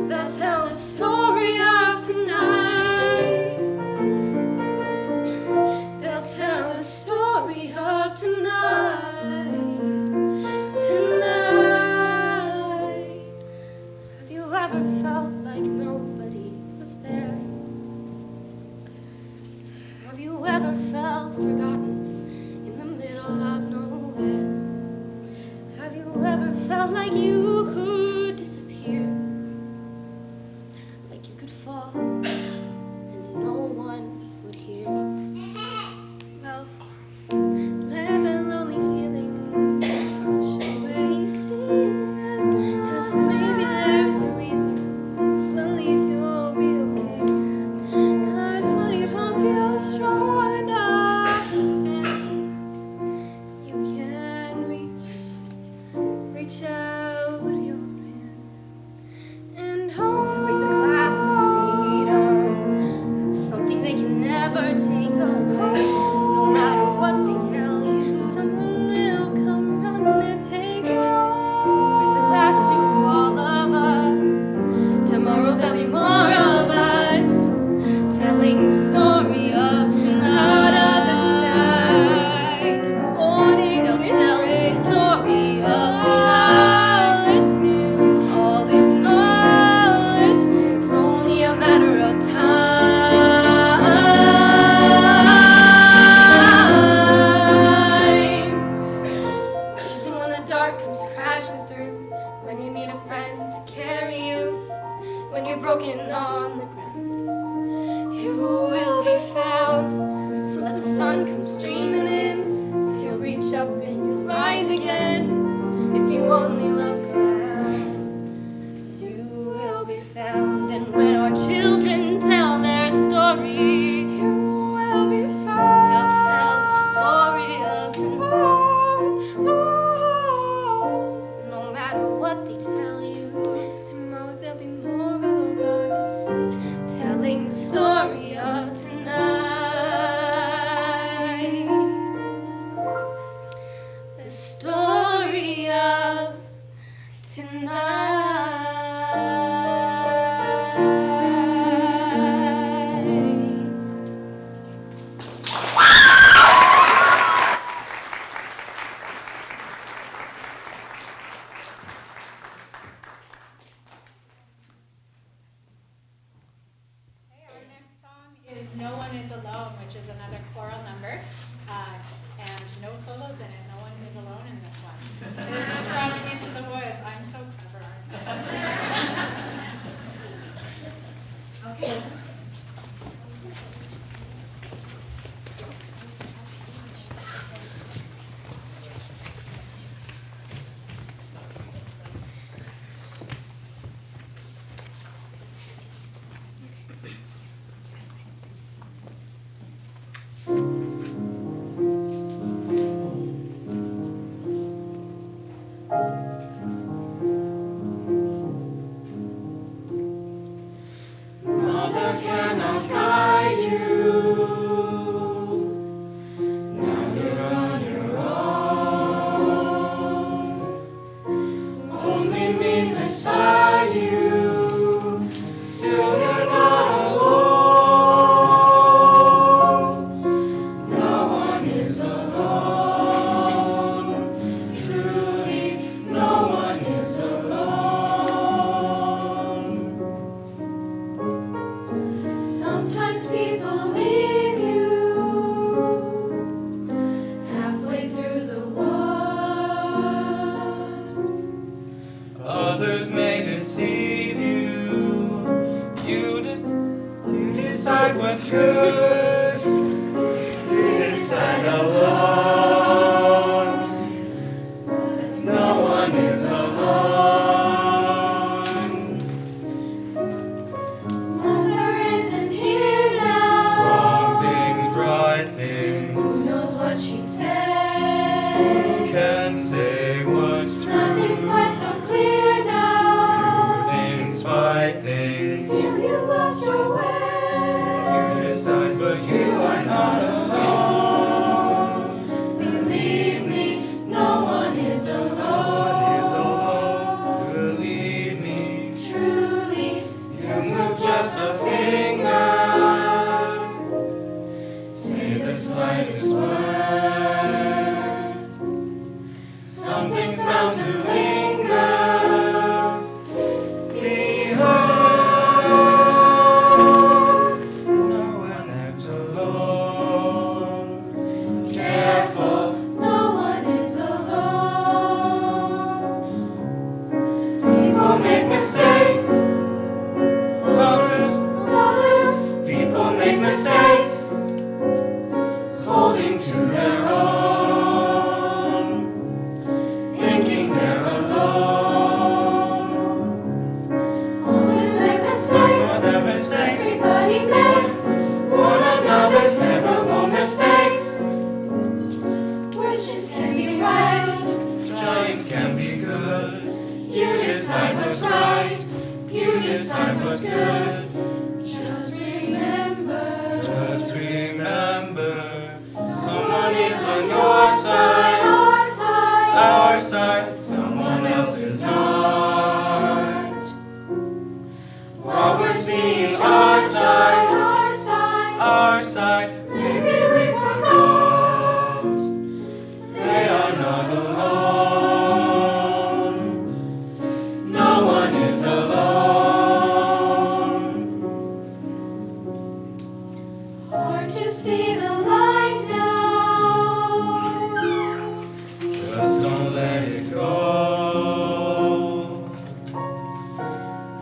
they'll tell the story of tonight. They'll tell the story of tonight. Tonight. Have you ever felt like nobody was there? Have you ever felt forgotten in the middle of nowhere? Have you ever felt like you could disappear? Like you could fall and no one would hear? Well, let that lonely feeling show where he sees, 'cause maybe there's a reason to believe you'll be okay. 'Cause when you don't feel strong enough to stand, you can reach out your broken on the ground. You will be found. So let the sun come streaming in. So you'll reach up and you'll rise again. If you only look around, you will be found. And when our children tell their story, you will be found. They'll tell the story of tonight. No matter what they tell you, tomorrow there'll be more of us telling the story of tonight. The story of tonight. Okay, our next song is No One Is Alone, which is another choral number, and no solos in it. No one is alone in this one. This is from Into the Woods. I'm so clever, aren't I? Okay. Mother cannot guide you. Now you're on your own. Only me beside you. Still you're not alone. No one is alone. Truly, no one is alone. Sometimes people leave you halfway through the woods. Others may deceive you. You decide what's good. You decide alone. But no one is alone. Mother isn't here now. Wrong things, right things. Who knows what she'd say? Who can say what's true? Nothing's quite so clear now. Things, fight things. Feel you've lost your way. You decide, but you are not alone. Believe me, no one is alone. No one is alone. Believe me, truly. You move just a finger. Say the slightest word. Something's bound to linger. Be heard. No one acts alone. Careful, no one is alone. People make mistakes. Others, people make mistakes, holding to their own, thinking they're alone. Only their mistakes, everybody makes one another's terrible mistakes. Wishes can be right, giants can be good. You decide what's right. You decide what's good. Just remember, someone is on your side, our side, someone else is not. While we're seeing our side, maybe we forgot they are not alone. No one is alone. Hard to see the light now. Just don't let it go.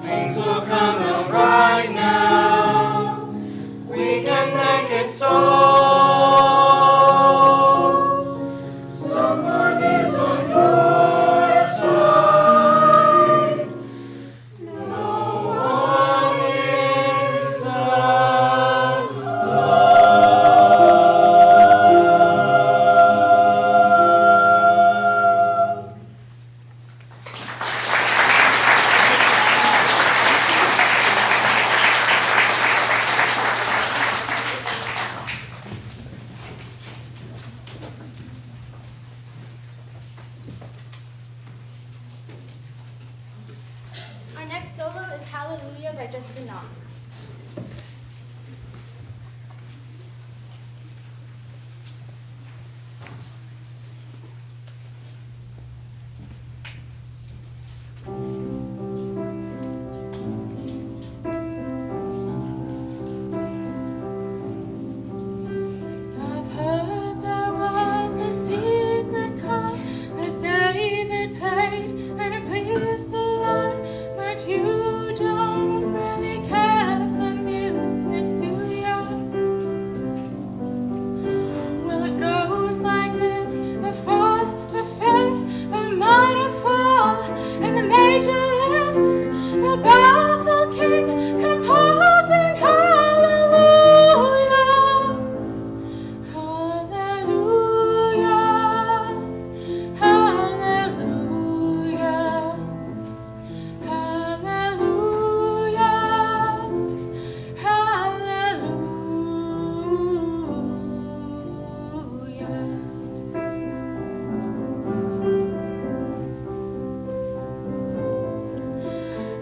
Things will come out right. right now. We can make it so. Someone is on your side. No one is alone. Our next solo is Hallelujah by Jessica Knott. I've heard there was a secret chord that David played, and it pleased the Lord, but you don't really care for music, do you? Well, it goes like this: the fourth, the fifth, the minor fall, and the major lift, the baffled king composing hallelujah. Hallelujah, hallelujah, hallelujah, hallelujah.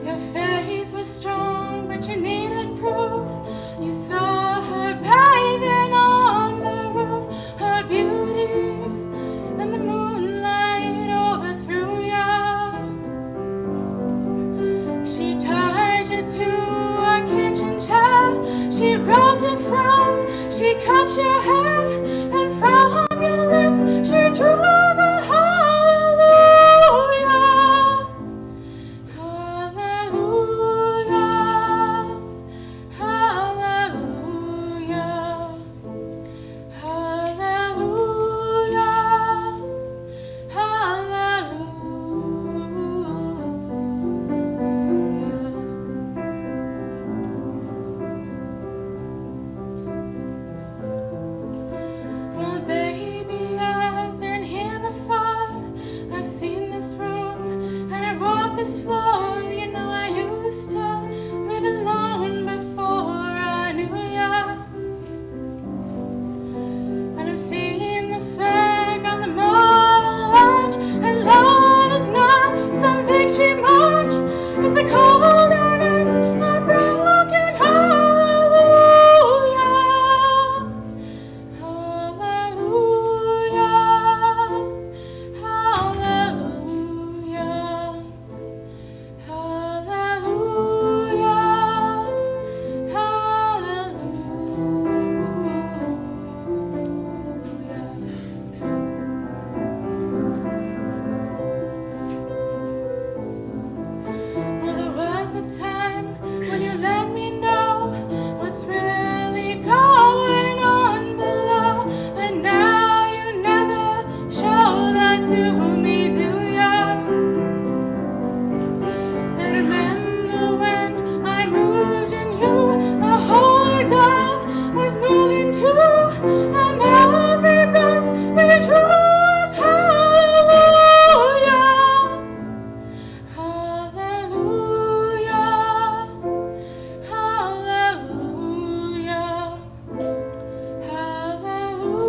Your faith was strong, but you needed proof. You saw her bathing on the roof, her beauty and the moonlight overthrew ya. She tied you to a kitchen chair, she broke your throne, she cut your hair, and from your lips she drew the hallelujah. Hallelujah, hallelujah, hallelujah, hallelujah. Well, baby, I've been here before. I've seen this room and I've walked this floor. You know, I used to live alone before I knew ya. And I'm seeing the flag on the marble arch, and love is not some victory march. It's a cold and it's a broken hallelujah. Hallelujah, hallelujah, hallelujah, hallelujah. Well, there was a time when you let me know what's really going on below, but now you never show that to me, do ya? And remember when I moved in you, the holy dove was moving too, and every breath we drew was hallelujah. Hallelujah, hallelujah, hallelujah,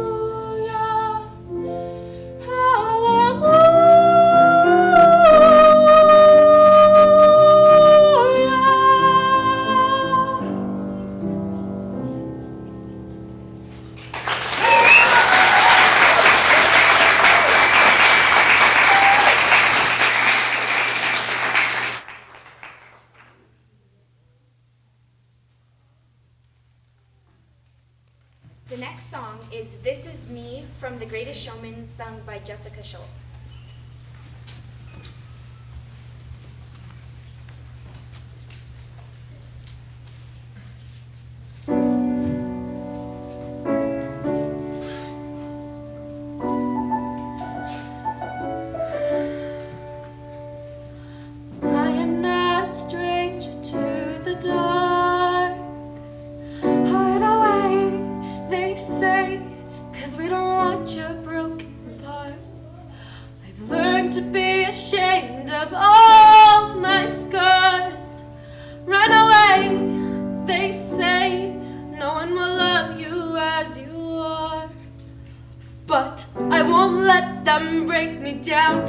The next song is This Is Me from The Greatest Showman, sung by Jessica Schultz.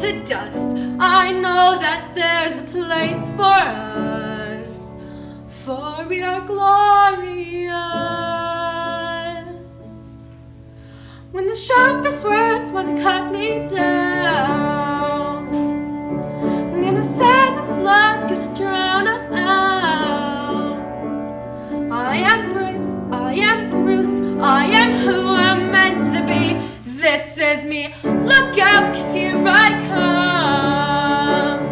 to dust. I know that there's a place for us, for we are glorious. When the sharpest words want to cut me down, I'm gonna send a flood, gonna drown 'em out. I am brave, I am bruised, I am who I'm meant to be. This is me, look out, 'cause here I come.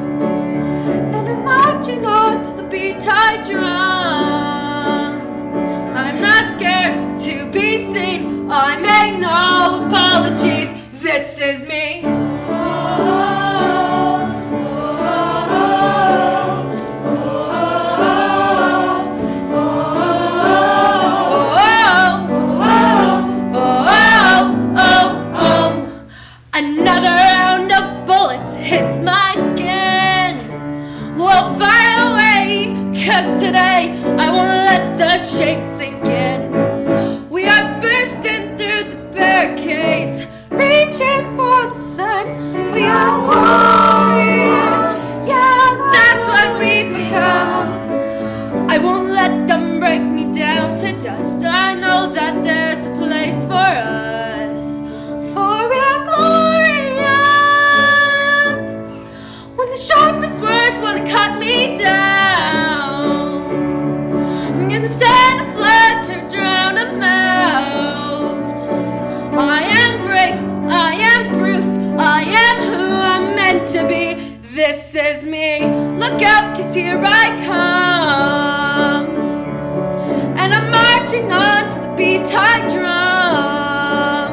And I'm marching on to the beat I drum. I'm not scared to be seen, I make no apologies. This is me. Another round of bullets hits my skin. Well, fire away, 'cause today I won't let the shake sink in. We are bursting through the barricades, reaching for the sun. We are warriors, yeah, that's what we become. I won't let them break me down to dust. I know that there's a place for us, for we are glorious. When the sharpest words want to cut me down, I'm gonna send a flood to drown 'em out. I am brave, I am bruised, I am who I'm meant to be. This is me, look out, 'cause here I come. And I'm marching on to the beat I drum.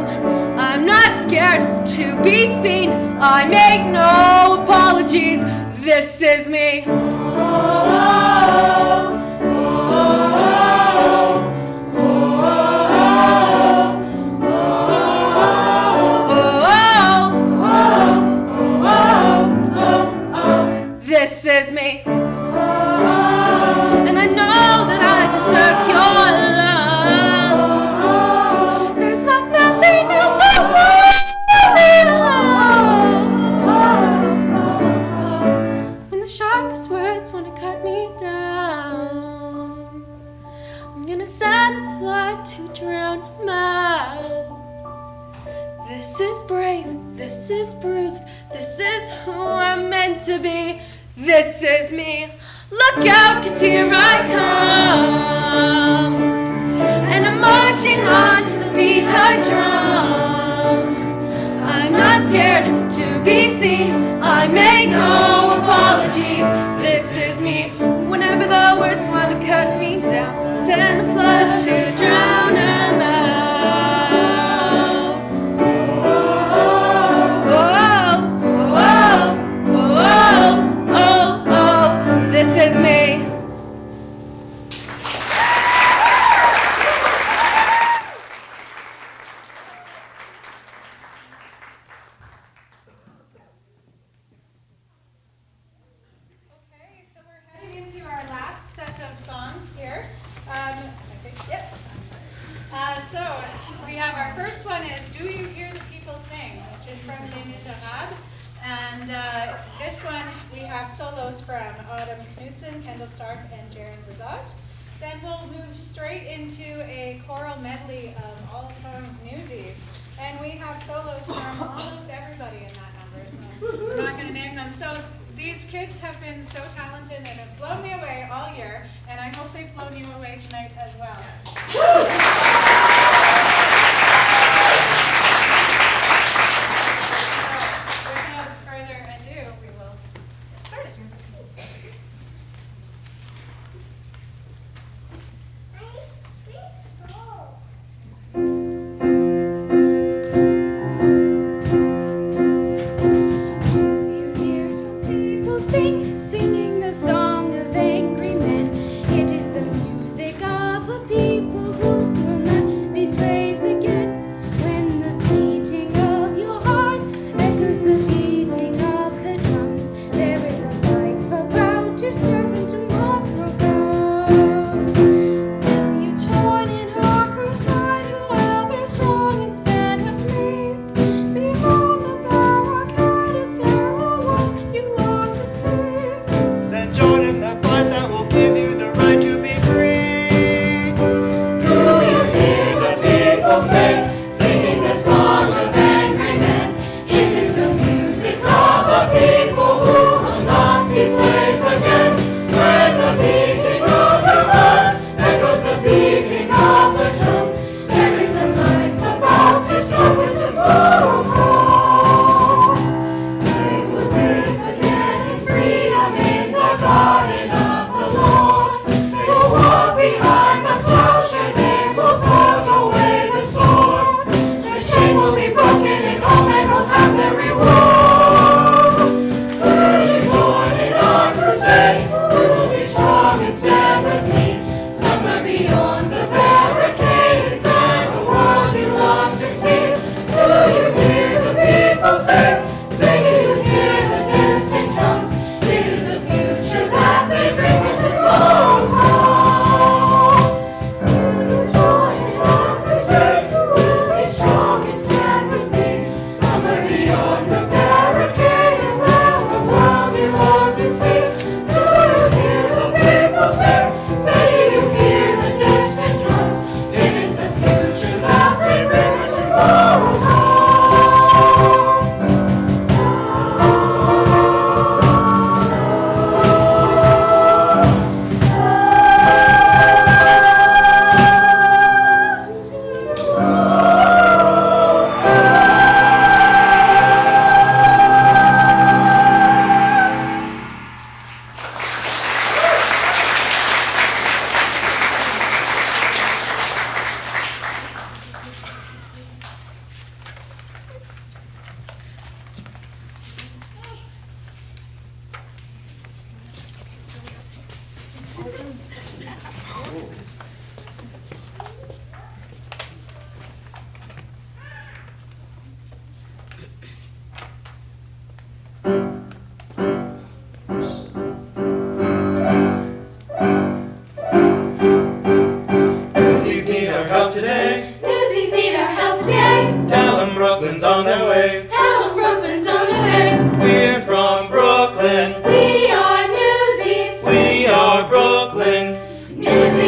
I'm not scared to be seen, I make no apologies. This is me. This is me. And I know that I deserve your love. There's not nothing in the world. When the sharpest words want to cut me down, I'm gonna send a flood to drown 'em out. This is brave, this is bruised, this is who I'm meant to be. This is me, look out, 'cause here I come. And I'm marching on to the beat I drum. I'm not scared to be seen, I make no apologies. This is me, whenever the words want to cut me down, send a flood to drown 'em out. This is me. Okay, so we're heading into our last set of songs here. So we have our first one is Do You Hear the People Sing, which is from Les Miserables. And this one we have solos from Autumn Knudsen, Kendall Stark, and Jaron Brazot. Then we'll move straight into a choral medley of All Songs Newsies. And we have solos from almost everybody in that number, so we're not going to name them. So these kids have been so talented and have blown me away all year, and I hope they've blown you away tonight as well. Without further ado, we will get started. You hear people singing the song of angry men. It is the music of a people who Newsies need our help today. Newsies need our help today. Tell them Brooklyn's on their way. Tell them Brooklyn's on their way. We're from Brooklyn. We are Newsies. We are Brooklyn. Newsies.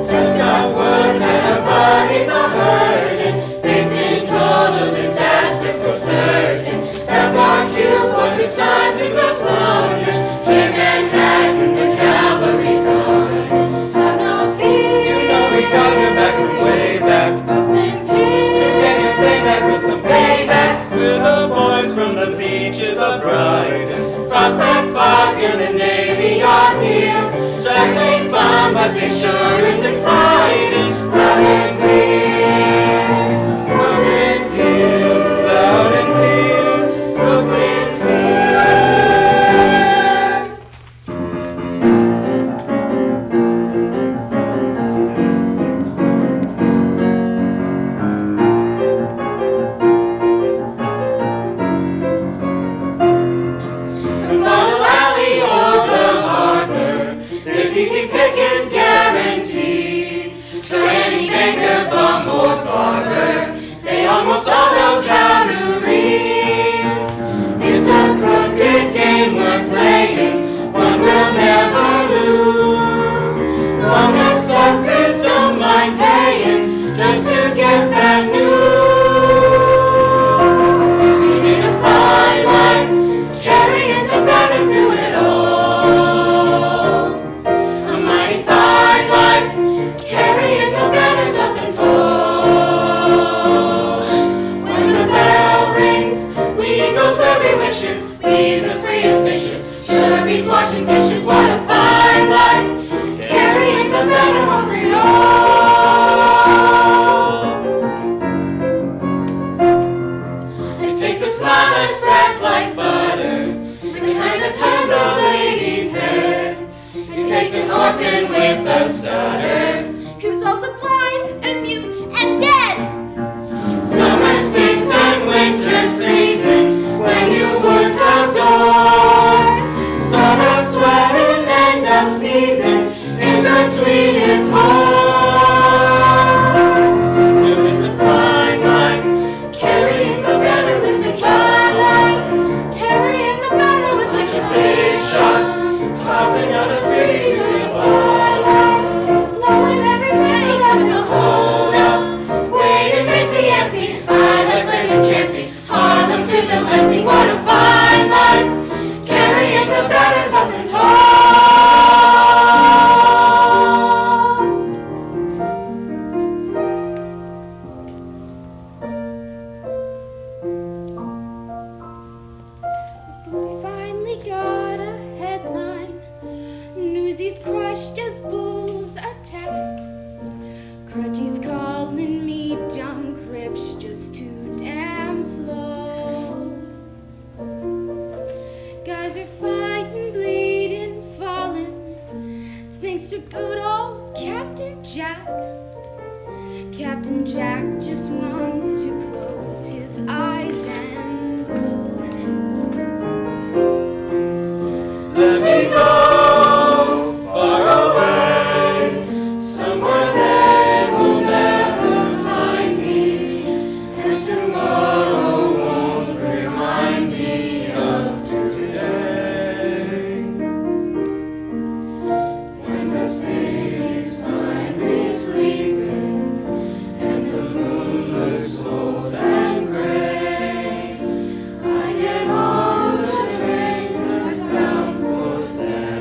Just got word that our bodies are hurting, facing total disaster for certain. That's our cue, boys, it's time to go Slogan. Hey Manhattan, the cavalry's coming. Have no fear. You know we got your back from way back. Brooklyn's You here. get your payback with some payback. We're the boys from the beaches of Brighton, Prospect Park and the Navy Yard near. Strikes ain't fun, but they sure is exciting. Loud and clear, Brooklyn's here. Loud and clear, Brooklyn's here. From Bottle Alley or the Harbor, there's easy pickings guaranteed. Try any banker, bum or barber, they almost all knows how to read. It's a crooked game we're playing, one we'll never lose. Long as suckers don't mind paying just to get bad news. We need a fine life, carrying the banner through it all. A mighty fine life, carrying the banner tough and tall. When the bell rings, we goes where we wishes. Please as free as fishes, sure beats washing dishes. What a fine life, carrying the banner over all. It takes a smile that spreads like butter, the kind that turns a lady's heads. It takes an orphan with a stutter, who's also blind and mute and dead. Summer stinks and winter's freezing when you woods outdoors. Start out sweating, end up sneezing, in between it pours. Still it's a fine life, carrying the banner. It's a fine life, carrying the banner with a bunch of big shots, tossing out a freebie to the fine life, blowing every penny that's a hold up. Waiting, Macy, Yancy, let's live in Chancy, Harlem to Delancey. What a fine life, carrying the banner tough and tall. We finally got a headline. Newsies crushed as bulls attack. Crutchy's calling me dumb, Cripps just too damn slow. Guys are fighting, bleeding, falling, thanks to good old Captain Jack. Captain Jack just wants to close his eyes and go. Let me go far away, somewhere they will never find me, and tomorrow won't remind me of today. When the city's finally sleeping, and the moon looks old and gray, I get on the train that's bound for San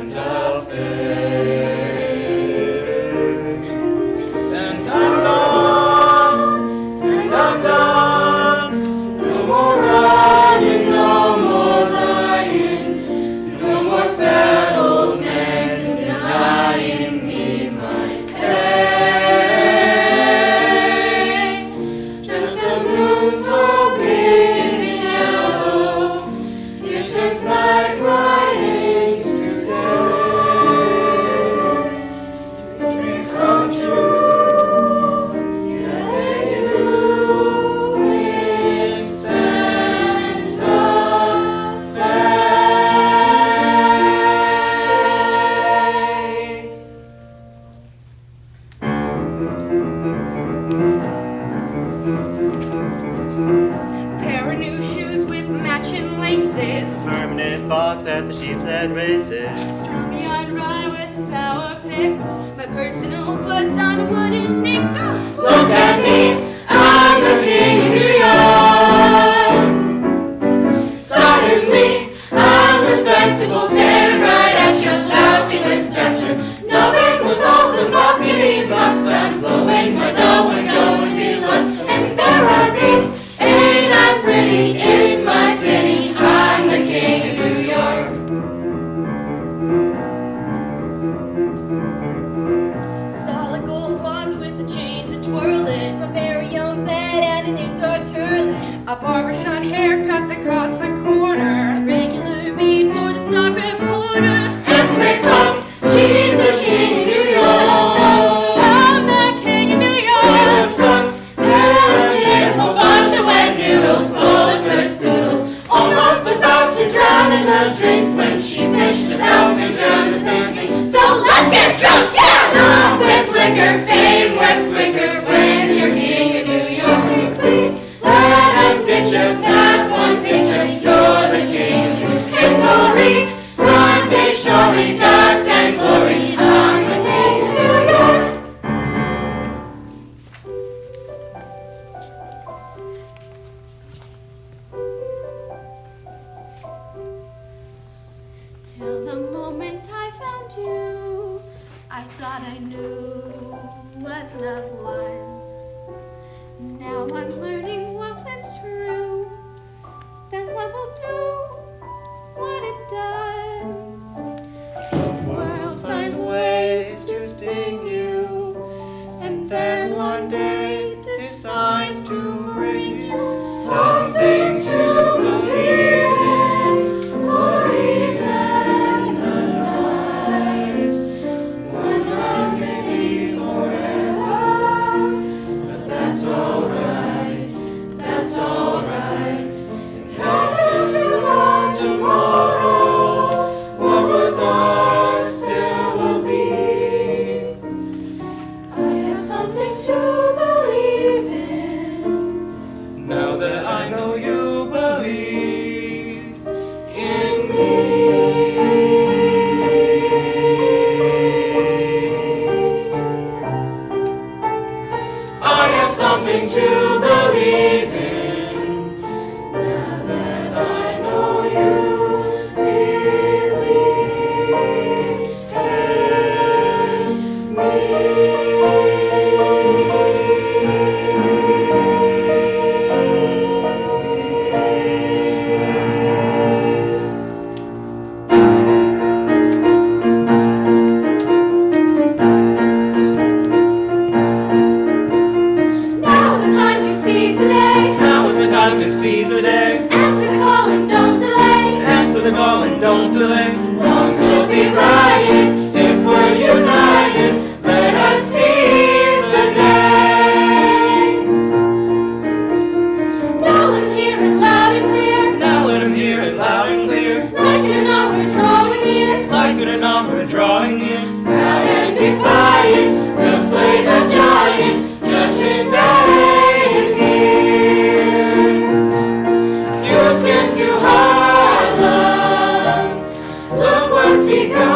it balked at the sheep's head races. Stormy on rye with a sour pickle. My personal puss on a wooden nickel. Look at me, I'm the king of New York. Suddenly, I'm respectable, staring right at your lousy missteps. No ring with all the muckety mucks. I'm blowing my dough and going deluxe. And there I be, ain't I pretty? It's my city, I'm the king of New York. Solid gold watch with a chain to twirl it. My very own bed and an indoor toilet. A barbershop haircut that costs a quarter. A regular beat for the star reporter. Hemswick Punk, she's the king of New York. I'm the king of New With a York. sunk, beautiful bunch of wet noodles, full of spoodles, almost about to drown in the drink when she fished us out and drowned us in me. So let's get drunk, yeah! Not with liquor, fame works quicker when you're king of New York. Let them ditch us, not one picture, you're the king of New York. History, front page story, guts and glory, I'm the king of New York. Till the moment I found you, I thought I knew what love was. Now I'm learning what was true, that love will do what it does. The world finds ways to sting you, and then one day decides to bring you something to believe in for even a night. We're not ready forever, but that's alright, that's alright. And if you know tomorrow, what was ours still will be. I have something to believe in. Now that I know you believed in me. I have something to believe in. Now that I know you believe in me. Now is the time to seize the day. Now is the time to seize the day. Answer the call and don't delay. Answer the call and don't delay. Wrongs will be righted if we're united. Let us seize the day. Now let him hear it loud and clear. Now let him hear it loud and clear. Like it or not, we're drawing near. Like it or not, we're drawing near. Proud and defiant, we'll slay the giant. Judgment Day is here. You're sent to Harlem. Look what's begun.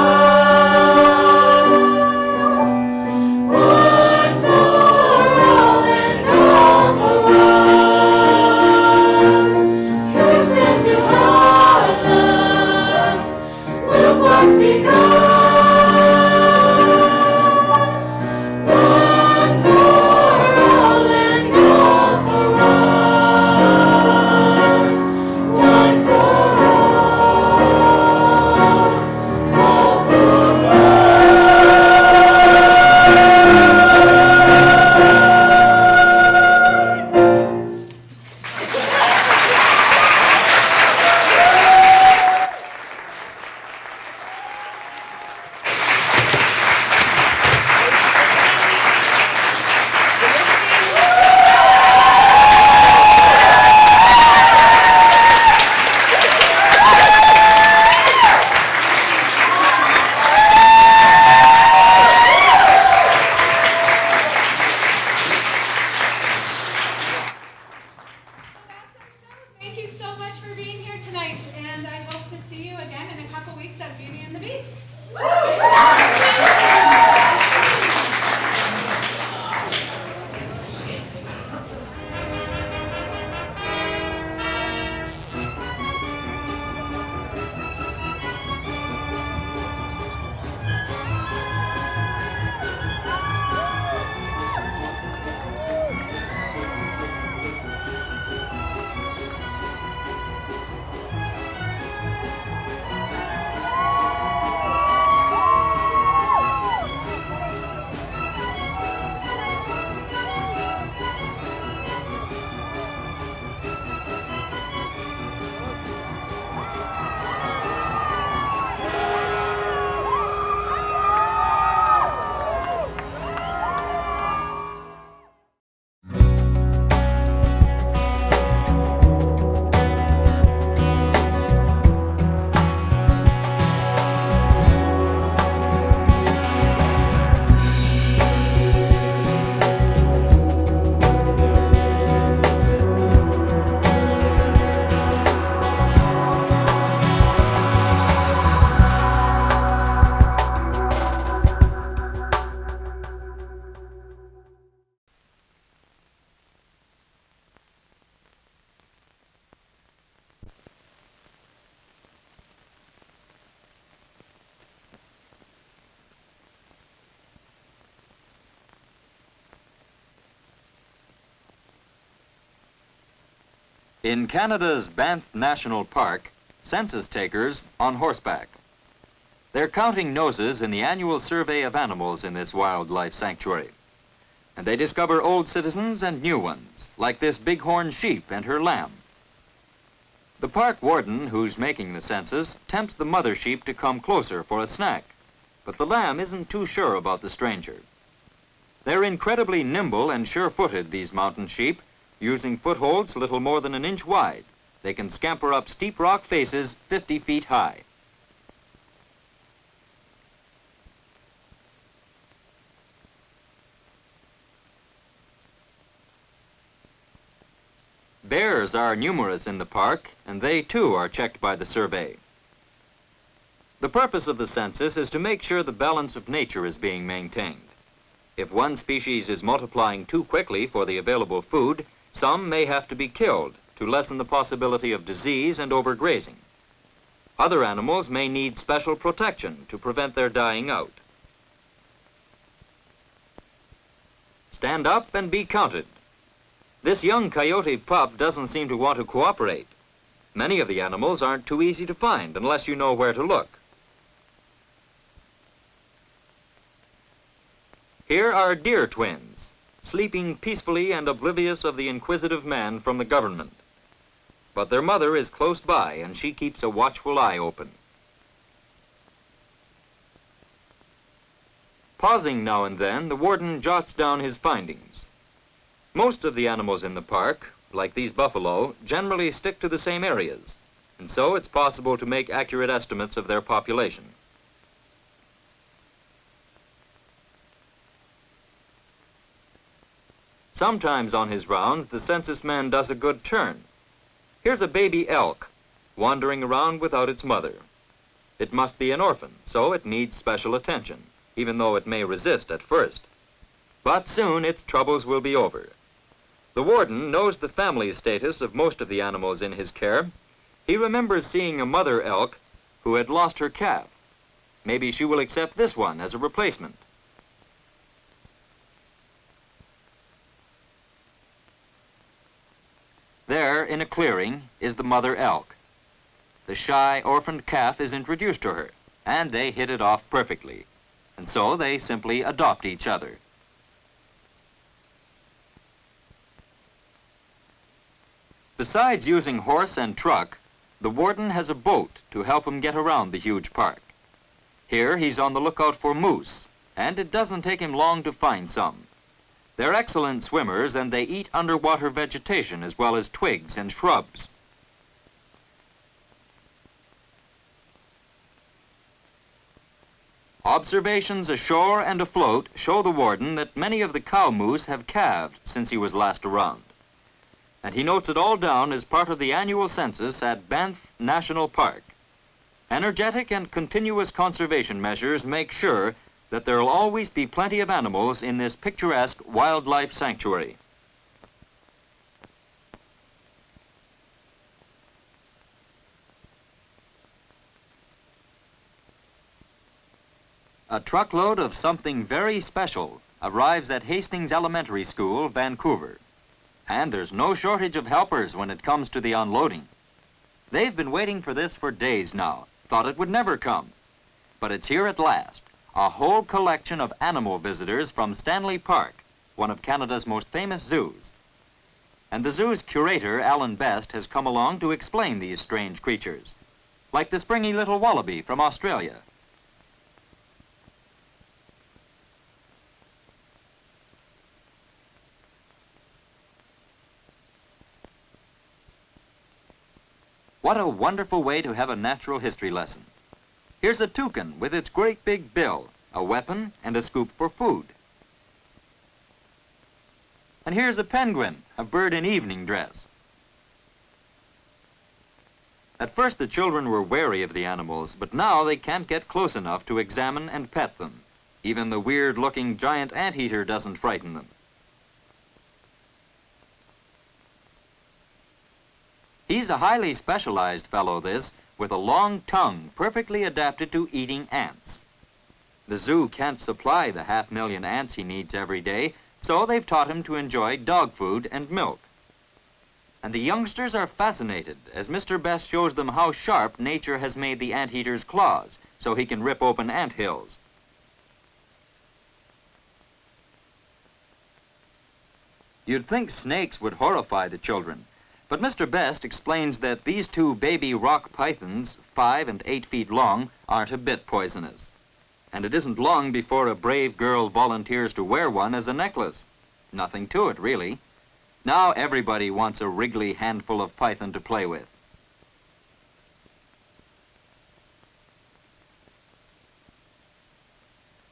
Beauty and the Beast. In Canada's Banff National Park, census takers on horseback. They're counting noses in the annual survey of animals in this wildlife sanctuary. And they discover old citizens and new ones, like this bighorn sheep and her lamb. The park warden who's making the census tempts the mother sheep to come closer for a snack, but the lamb isn't too sure about the stranger. They're incredibly nimble and sure-footed, these mountain sheep, using footholds little more than an inch wide. They can scamper up steep rock faces 50 feet high. Bears are numerous in the park, and they too are checked by the survey. The purpose of the census is to make sure the balance of nature is being maintained. If one species is multiplying too quickly for the available food, some may have to be killed to lessen the possibility of disease and overgrazing. Other animals may need special protection to prevent their dying out. Stand up and be counted. This young coyote pup doesn't seem to want to cooperate. Many of the animals aren't too easy to find unless you know where to look. Here are deer twins, sleeping peacefully and oblivious of the inquisitive man from the government. But their mother is close by, and she keeps a watchful eye open. Pausing now and then, the warden jots down his findings. Most of the animals in the park, like these buffalo, generally stick to the same areas, and so it's possible to make accurate estimates of their population. Sometimes on his rounds, the census man does a good turn. Here's a baby elk, wandering around without its mother. It must be an orphan, so it needs special attention, even though it may resist at first. But soon its troubles will be over. The warden knows the family status of most of the animals in his care. He remembers seeing a mother elk who had lost her calf. Maybe she will accept this one as a replacement. There, in a clearing, is the mother elk. The shy, orphaned calf is introduced to her, and they hit it off perfectly. And so they simply adopt each other. Besides using horse and truck, the warden has a boat to help him get around the huge park. Here he's on the lookout for moose, and it doesn't take him long to find some. They're excellent swimmers, and they eat underwater vegetation as well as twigs and shrubs. Observations ashore and afloat show the warden that many of the cow moose have calved since he was last around. And he notes it all down as part of the annual census at Banff National Park. Energetic and continuous conservation measures make sure that there will always be plenty of animals in this picturesque wildlife sanctuary. A truckload of something very special arrives at Hastings Elementary School, Vancouver. And there's no shortage of helpers when it comes to the unloading. They've been waiting for this for days now, thought it would never come. But it's here at last, a whole collection of animal visitors from Stanley Park, one of Canada's most famous zoos. And the zoo's curator, Alan Best, has come along to explain these strange creatures, like the springy little wallaby from Australia. What a wonderful way to have a natural history lesson. Here's a toucan with its great big bill, a weapon, and a scoop for food. And here's a penguin, a bird in evening dress. At first the children were wary of the animals, but now they can't get close enough to examine and pet them. Even the weird-looking giant anteater doesn't frighten them. He's a highly specialized fellow, this, with a long tongue perfectly adapted to eating ants. The zoo can't supply the 500,000 ants he needs every day, so they've taught him to enjoy dog food and milk. And the youngsters are fascinated as Mr. Best shows them how sharp nature has made the anteater's claws so he can rip open ant hills. You'd think snakes would horrify the children. But Mr. Best explains that these two baby rock pythons, 5 and 8 feet long, aren't a bit poisonous. And it isn't long before a brave girl volunteers to wear one as a necklace. Nothing to it, really. Now everybody wants a wriggly handful of python to play with.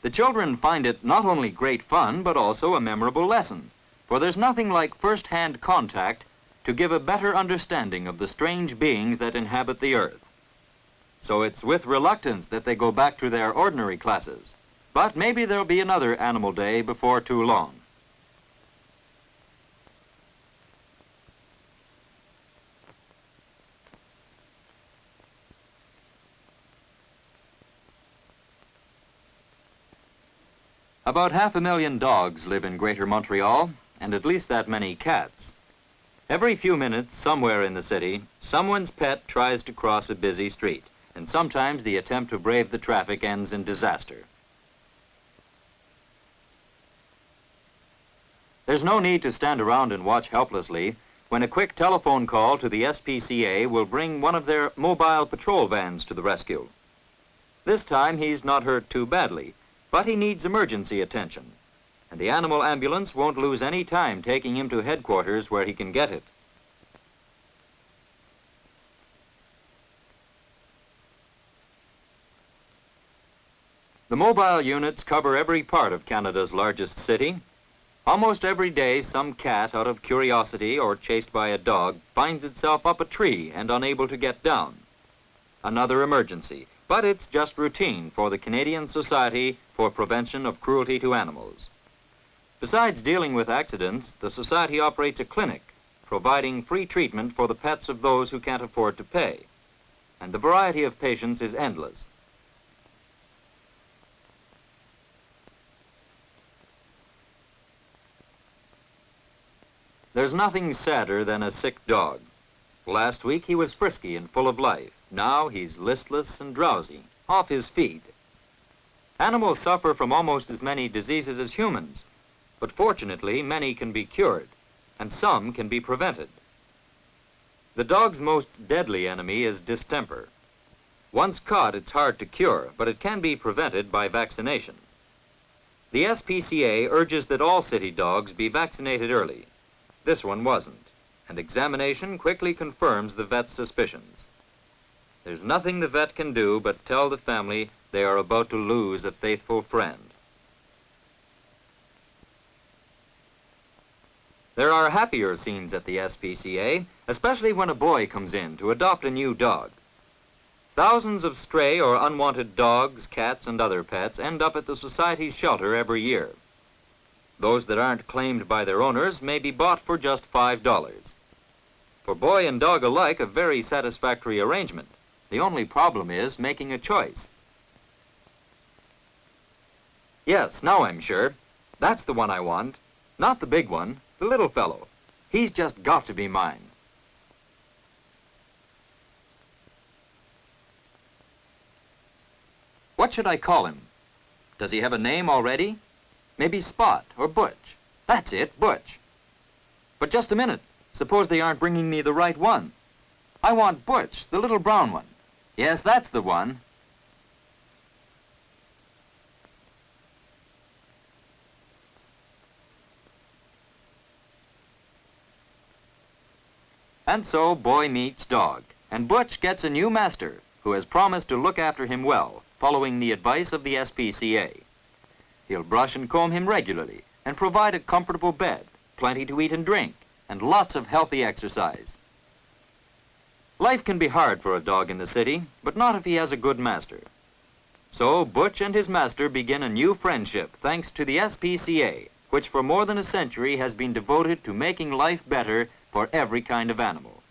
The children find it not only great fun, but also a memorable lesson. For there's nothing like first-hand contact to give a better understanding of the strange beings that inhabit the earth. So it's with reluctance that they go back to their ordinary classes. But maybe there'll be another animal day before too long. About 500,000 dogs live in Greater Montreal, and at least that many cats. Every few minutes, somewhere in the city, someone's pet tries to cross a busy street, and sometimes the attempt to brave the traffic ends in disaster. There's no need to stand around and watch helplessly when a quick telephone call to the SPCA will bring one of their mobile patrol vans to the rescue. This time he's not hurt too badly, but he needs emergency attention. And the animal ambulance won't lose any time taking him to headquarters where he can get it. The mobile units cover every part of Canada's largest city. Almost every day, some cat, out of curiosity or chased by a dog, finds itself up a tree and unable to get down. Another emergency, but it's just routine for the Canadian Society for Prevention of Cruelty to Animals. Besides dealing with accidents, the Society operates a clinic, providing free treatment for the pets of those who can't afford to pay. And the variety of patients is endless. There's nothing sadder than a sick dog. Last week he was frisky and full of life. Now he's listless and drowsy, off his feed. Animals suffer from almost as many diseases as humans. But fortunately, many can be cured, and some can be prevented. The dog's most deadly enemy is distemper. Once caught, it's hard to cure, but it can be prevented by vaccination. The SPCA urges that all city dogs be vaccinated early. This one wasn't, and examination quickly confirms the vet's suspicions. There's nothing the vet can do but tell the family they are about to lose a faithful friend. There are happier scenes at the SPCA, especially when a boy comes in to adopt a new dog. Thousands of stray or unwanted dogs, cats, and other pets end up at the Society's shelter every year. Those that aren't claimed by their owners may be bought for just $5. For boy and dog alike, a very satisfactory arrangement. The only problem is making a choice. Yes, now I'm sure. That's the one I want. Not the big one, the little fellow. He's just got to be mine. What should I call him? Does he have a name already? Maybe Spot or Butch. That's it, Butch. But just a minute. Suppose they aren't bringing me the right one. I want Butch, the little brown one. Yes, that's the one. And so boy meets dog, and Butch gets a new master who has promised to look after him well, following the advice of the SPCA. He'll brush and comb him regularly and provide a comfortable bed, plenty to eat and drink, and lots of healthy exercise. Life can be hard for a dog in the city, but not if he has a good master. So Butch and his master begin a new friendship thanks to the SPCA, which for more than a century has been devoted to making life better for every kind of animal.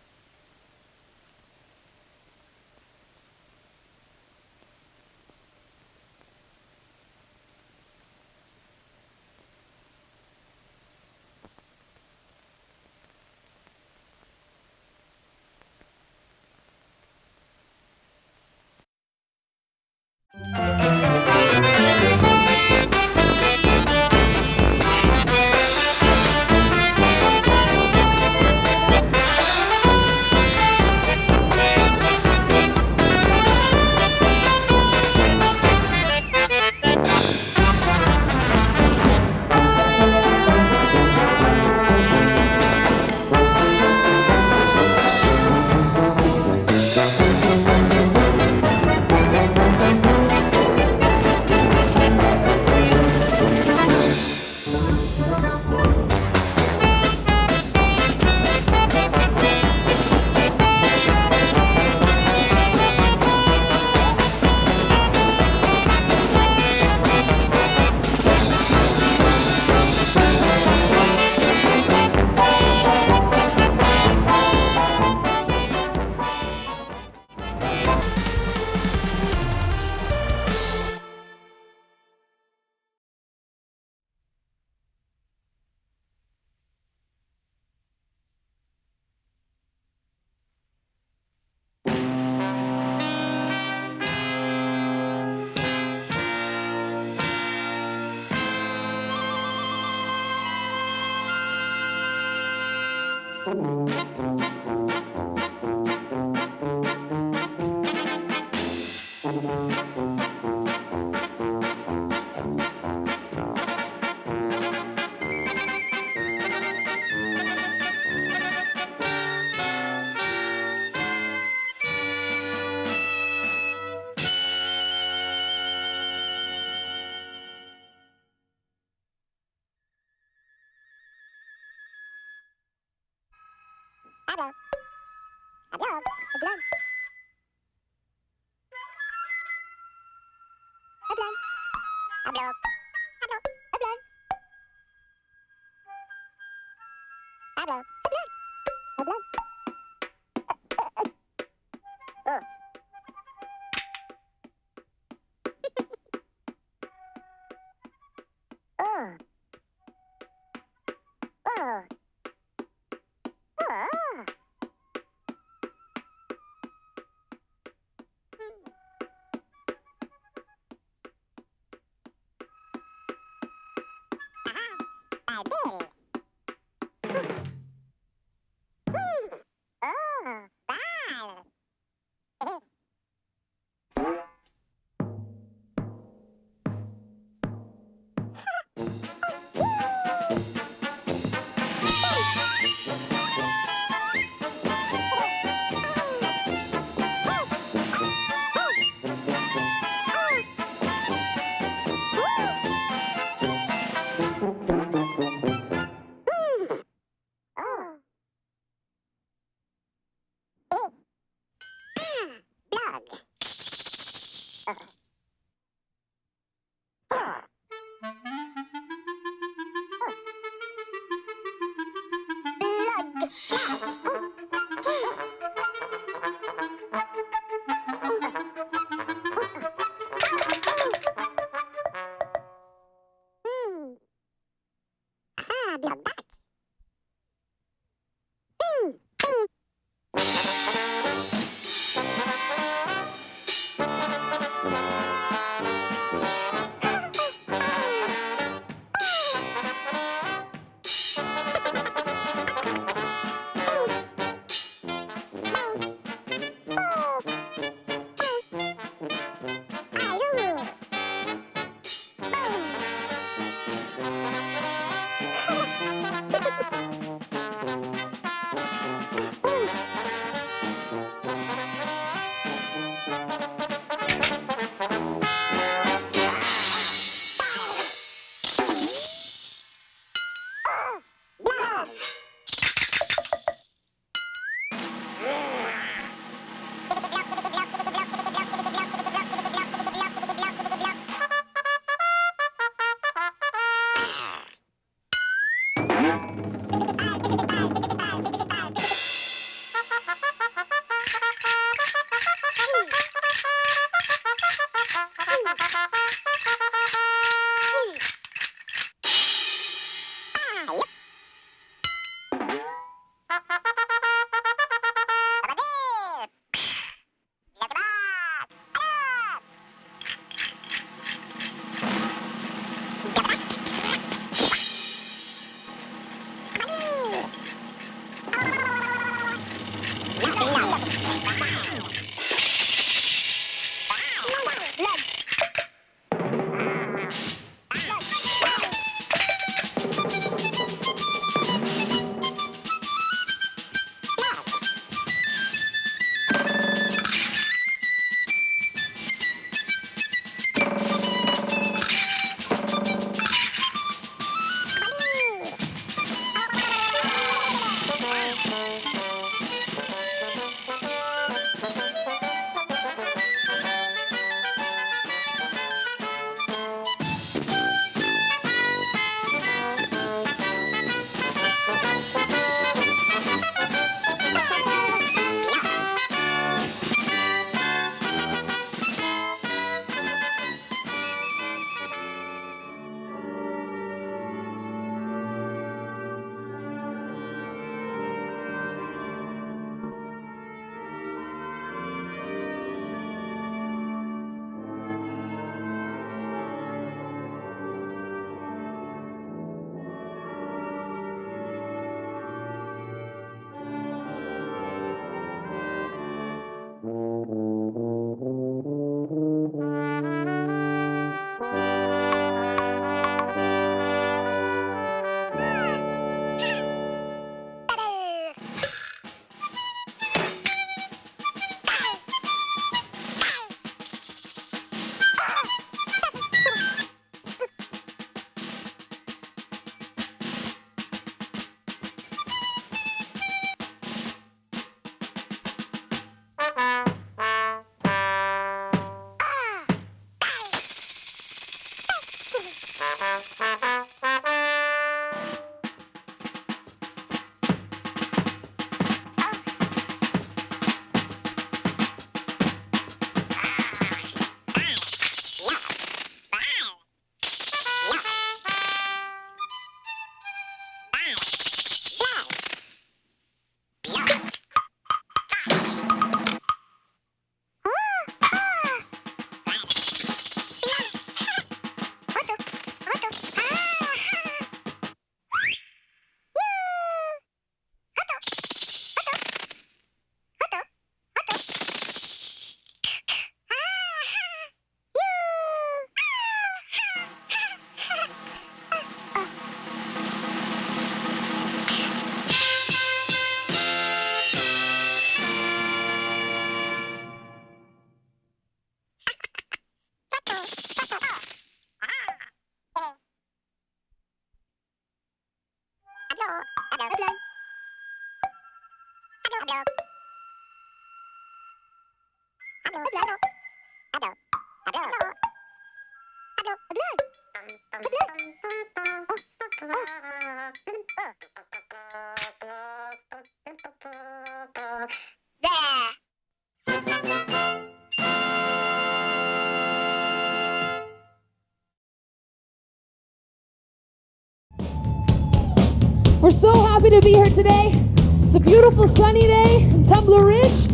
We're so happy to be here today. It's a beautiful sunny day in Tumbler Ridge.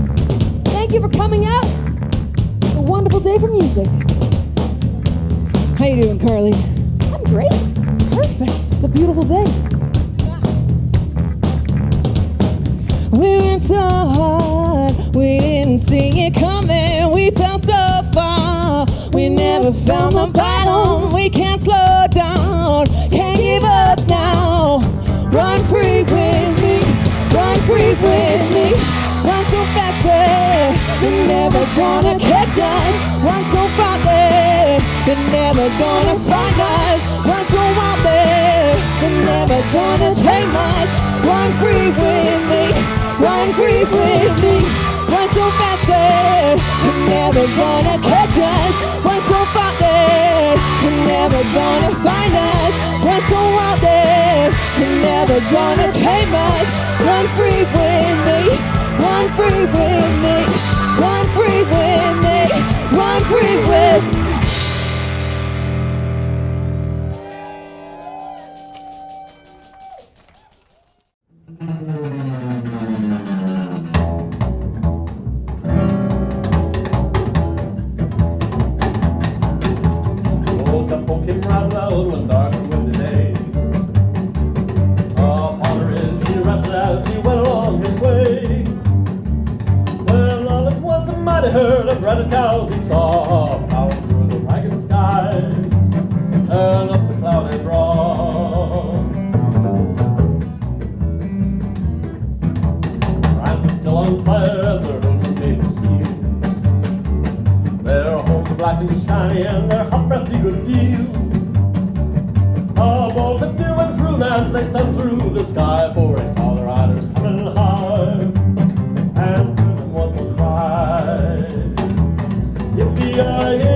Thank you for coming out. It's a wonderful day for music. How you doing, Carly? I'm great. Perfect. It's a beautiful day. We went so hard, we didn't see it coming. We fell so far, we never found the bottom. We can't slow down, can't give up now. Run free with me, run free with me. Run so fast that they're never gonna catch us. Run so far that they're never gonna find us. Run so wild that they're never gonna tame us. Run free with me, run free with me. Run so fast that they're never gonna catch us. Run so far that they're never gonna find us. Run so wild that they're never gonna tame us. Run free with me, run free with me. Run free with me, run free with me. Cows he saw plowing through the ragged sky and up the clouded broad. Eyes were still on fire and their roads were made of steel. Their homes were black and shiny and their hot breath you could feel. A bolt of fear went through them as they thumped through the sky, for they saw their riders coming hard and one will cry. Yippee-yi-yi,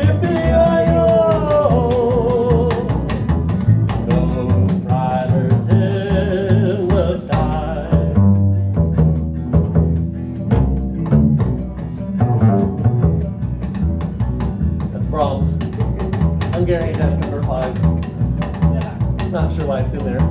yippee-yi-yo. Those riders in the sky. That's Brahms. Hungarian Dance number 5. Not sure why it's in there.